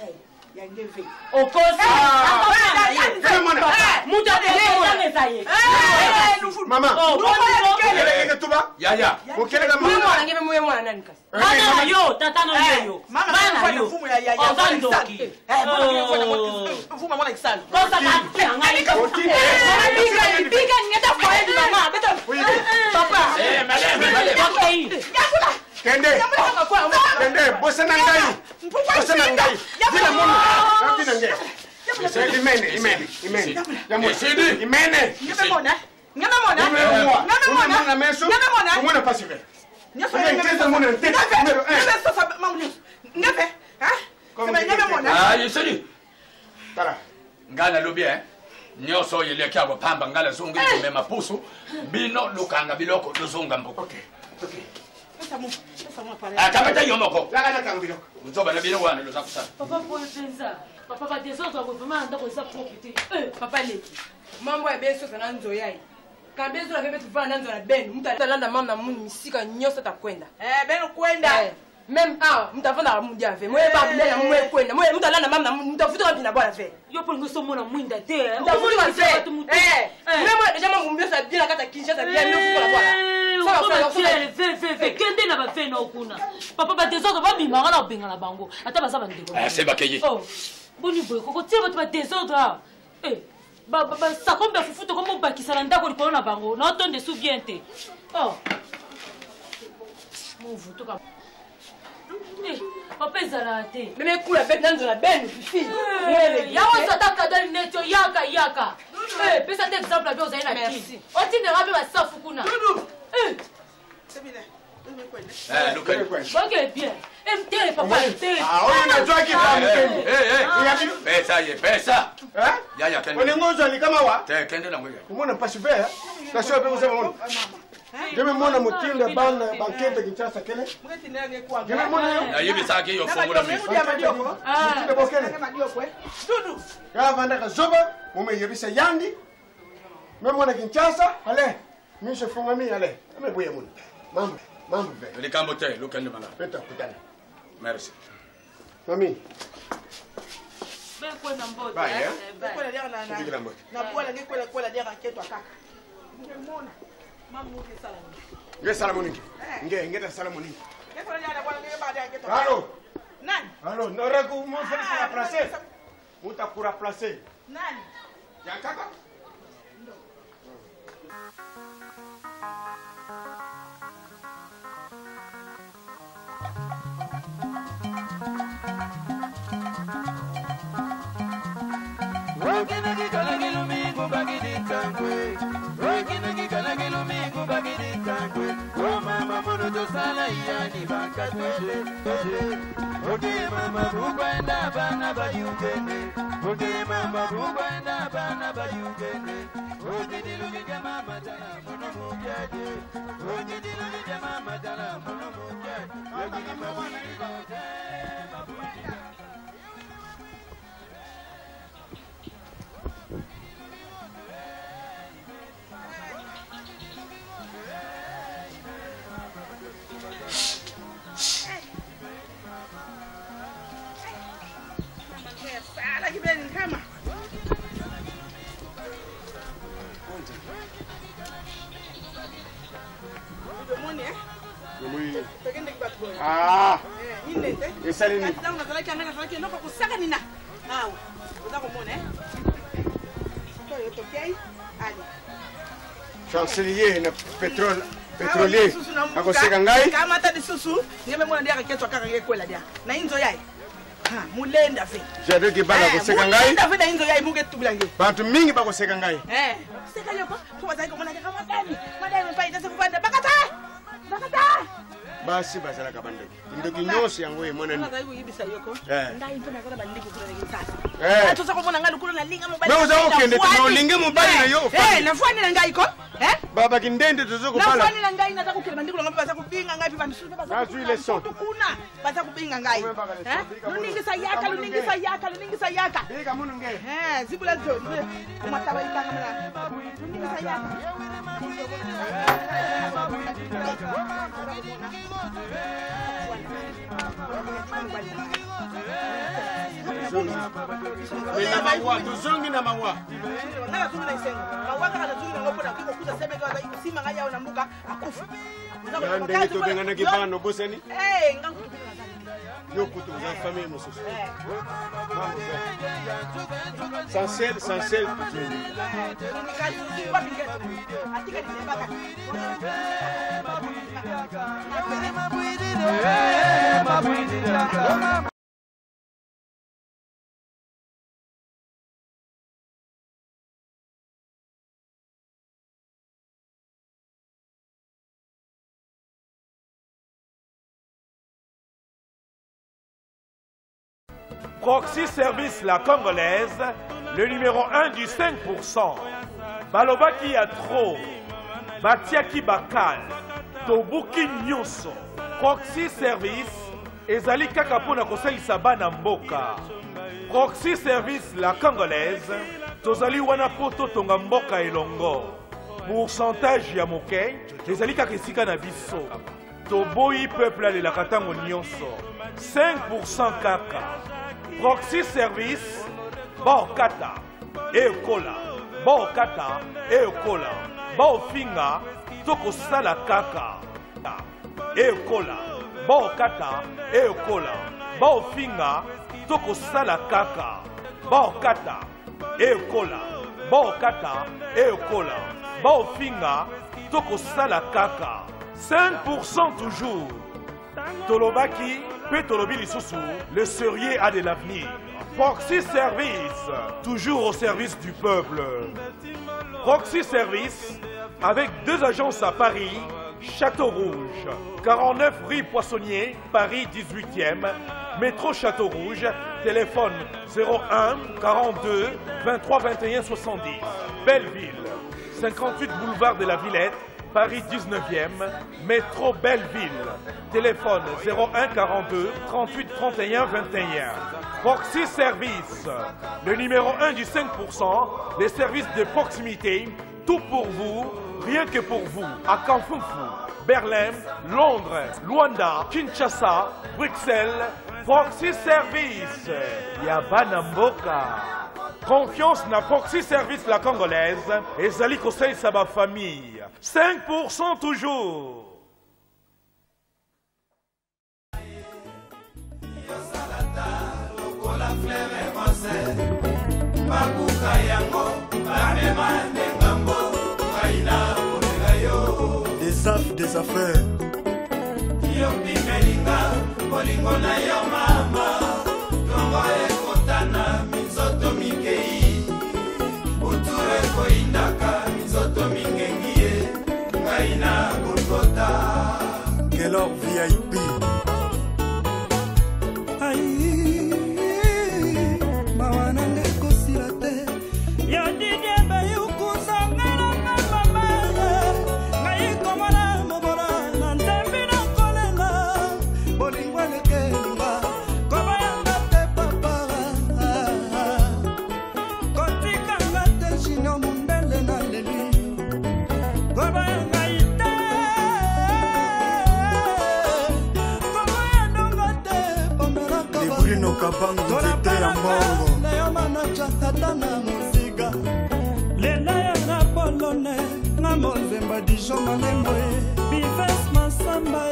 ya ngeve okosi mutu atezaye mama keleke tuba yaya mukeleka mwana ngeve muye mwana nani kasi bana yo tata no yo bana yo fumu ya ozandoki fumu mwana kisalo kosa ka ngai ka biga ngeta kwa ndi mama beta papa madame okay kende bosa na ngai dina mona dina ngai imene umwana pasive ngala lobi nyonso oyo eleki ya kopamba ngala zongi komema pusu bino lukanga biloko lozonga mboka Akamata yo moko. La kana kangiro. Nzoba na bino wana lo zakusana. Papa boy penza. Papa ba desordre ko vraiment ndako za propriété. Papa leki. Mambo ya beso sana nzoya yi. Kambezo la bebe tuvana nzo na ben. Mtalanda mama na muni misika nyosa takwenda. Ben kwenda. Même mtavanda mudia ve. Mwe ba bila mwe kwenda. Mwe mtalanda mama na muni mtafuta bina bwana ve. Yo po ngoso mona mwinda te. Mtafuta ve. Mwe déjà mambo mbio sa bien kata Kinshasa bien nyo fuko la bwana. Kende na bafe na okuna. Papa ba desordre ba bimanga na benga na bango. Ata baza bandeko. C'est bakeye. Boni boy ko tie ba desordre. Ba sakombe fufuto ko mo bakisa ndako likolo na bango. Na otonde sou bien te. Mo vuto ka. Papa ezala te. Meme kula bête nanzo la benne fifi. Ya on s'attaque dans le netio yaka. Pesa des exemples à bien na ki. Otine rabe ba safu kuna. C'est bien. Ok, bien. MT, papa, MT. On a toi qui va me pesa. Ya on est ngozo ni kama wa. Kende na ngoya. Umeona pas super. Na sio pesa mwana. Jeme mwana mutinda bana bankete Kinshasa kele. Jeme mwana. Na yibi saki yo fungula mimi. Mutinda bokele. Dudu. Ya vanda ka zoba, mume yebisa yandi. Mimi mwana Kinshasa, ale. Mimi se funga mimi ale. Amebuya mwana. Mambo ve. Le cambote, lo kende mala. Peta kutana. Merci. Mami. Ben kwa na mbote. Bye, Kwa la dia na bola ngi kwa la dia raketwa kaka. Ngemona. Mamu ke sala. Nge sala moningi. Nge sala moningi. Nge kwa la dia na bola ngi ba dia raketwa. Allô. Nani? Allô, nora ku mo fa kura placer. Muta kura placer. Nani? Ya kaka. Rokina kikala kilumingu bagidi kankwe. Rokina kikala kilumingu bagidi kankwe. O mama mono to sala yani bankatwele. Oke mama bukwenda bana bayugende. Oke mama bukwenda bana bayugende. Oke dilugi jama matala mono mukyaje. Oke dilugi jama matala mono mukyaje. Oke mama nikote mabukwenda. Ah. Chancelier na pétrolier. Akoseka ngai. Kama hata disusu, ngeme mwana ndia kaketwa kaka ngekwela dia. Na inzo yai. Ha, mulenda fe. Jade ke bala koseka ngai. Mulenda fe na inzo yai muge tubulange. Bantu mingi bakoseka ngai. Seka yoko, kwa zai ko mwana kama madami. Madami pa itase kupanda bakata. Basi basala kabande. Ndoki nyosi yango ye mwana ni. Ngai kuyibisa yoko. Ngai mpona kana bandiki kula ngi sasa. Atosa ko mwana ngali kula na linga mobali. Wewe uzao kende tino linge mobali na yo. Nafani na ngai ko? Baba kindende tuzo kubala. Nafani na ngai nataka kukela bandiki kula basa kupinga ngai pa misusu basa. Nazu ile son. Tukuna basa kupinga ngai. Luningisa yaka. Bika munu nge. Zibula zo. Umatawa ikanga mala. Luningisa yaka. Bila mawa, tuzongi na mawa. Nanga zungi na isengo. Mawa kaka zungi na ngopo na kiko kuza sebe kwa kusima ngaya na mbuka akufa. Ngande to benga na kibano bosani. Ngangu tupina na zani. Yo kutu za famille mususu. Sansel. Proxy Service La Congolaise, le numéro 1 du 5%. Balobaki ya trop. Batiaki bakal. Tobuki Nyonso. Proxy Service ezali kaka mpona kosalisa bana mboka. Proxy Service la congolaise tozali wana po totonga mboka elongo. Pourcentage ya moke ezali kaka esika na biso. Toboyi peuple alelaka ntango nyonso 5% kaka. Proxy Service baokata ekola baokata ekola baofinga tokosala kaka ekola baokata ekola baofinga tokosala kaka baokata ekola baokata ekola baofinga tokosala kaka 5% toujours. Tolobaki pe tolobi lisusu, le serrier a de l'avenir. Proxy Service, toujours au service du peuple. Proxy Service, avec 2 agences à Paris, Château Rouge, 49 rue Poissonnier, Paris 18e, métro Château Rouge, téléphone 01 42 23 21 70. Belleville, 58 boulevard de la Villette, Paris 19e, métro Belleville, téléphone 01 42 38 31 21. Proxy Service, le numéro 1 du 5%, les services de proximité, tout pour vous, rien que pour vous, à Kanfunfu, Berlin, Londres, Luanda, Kinshasa, Bruxelles. Proxy Service, Yabana Mboka. Confiance na Proxy Service la congolaise et Zali conseil sa ba famille. 5% toujours. Des affres, des affaires. Kelor VIP. Kabangu zete ya mbongo Tana musiga Lela ya na polone Na mozemba dijo manembo Bifes masamba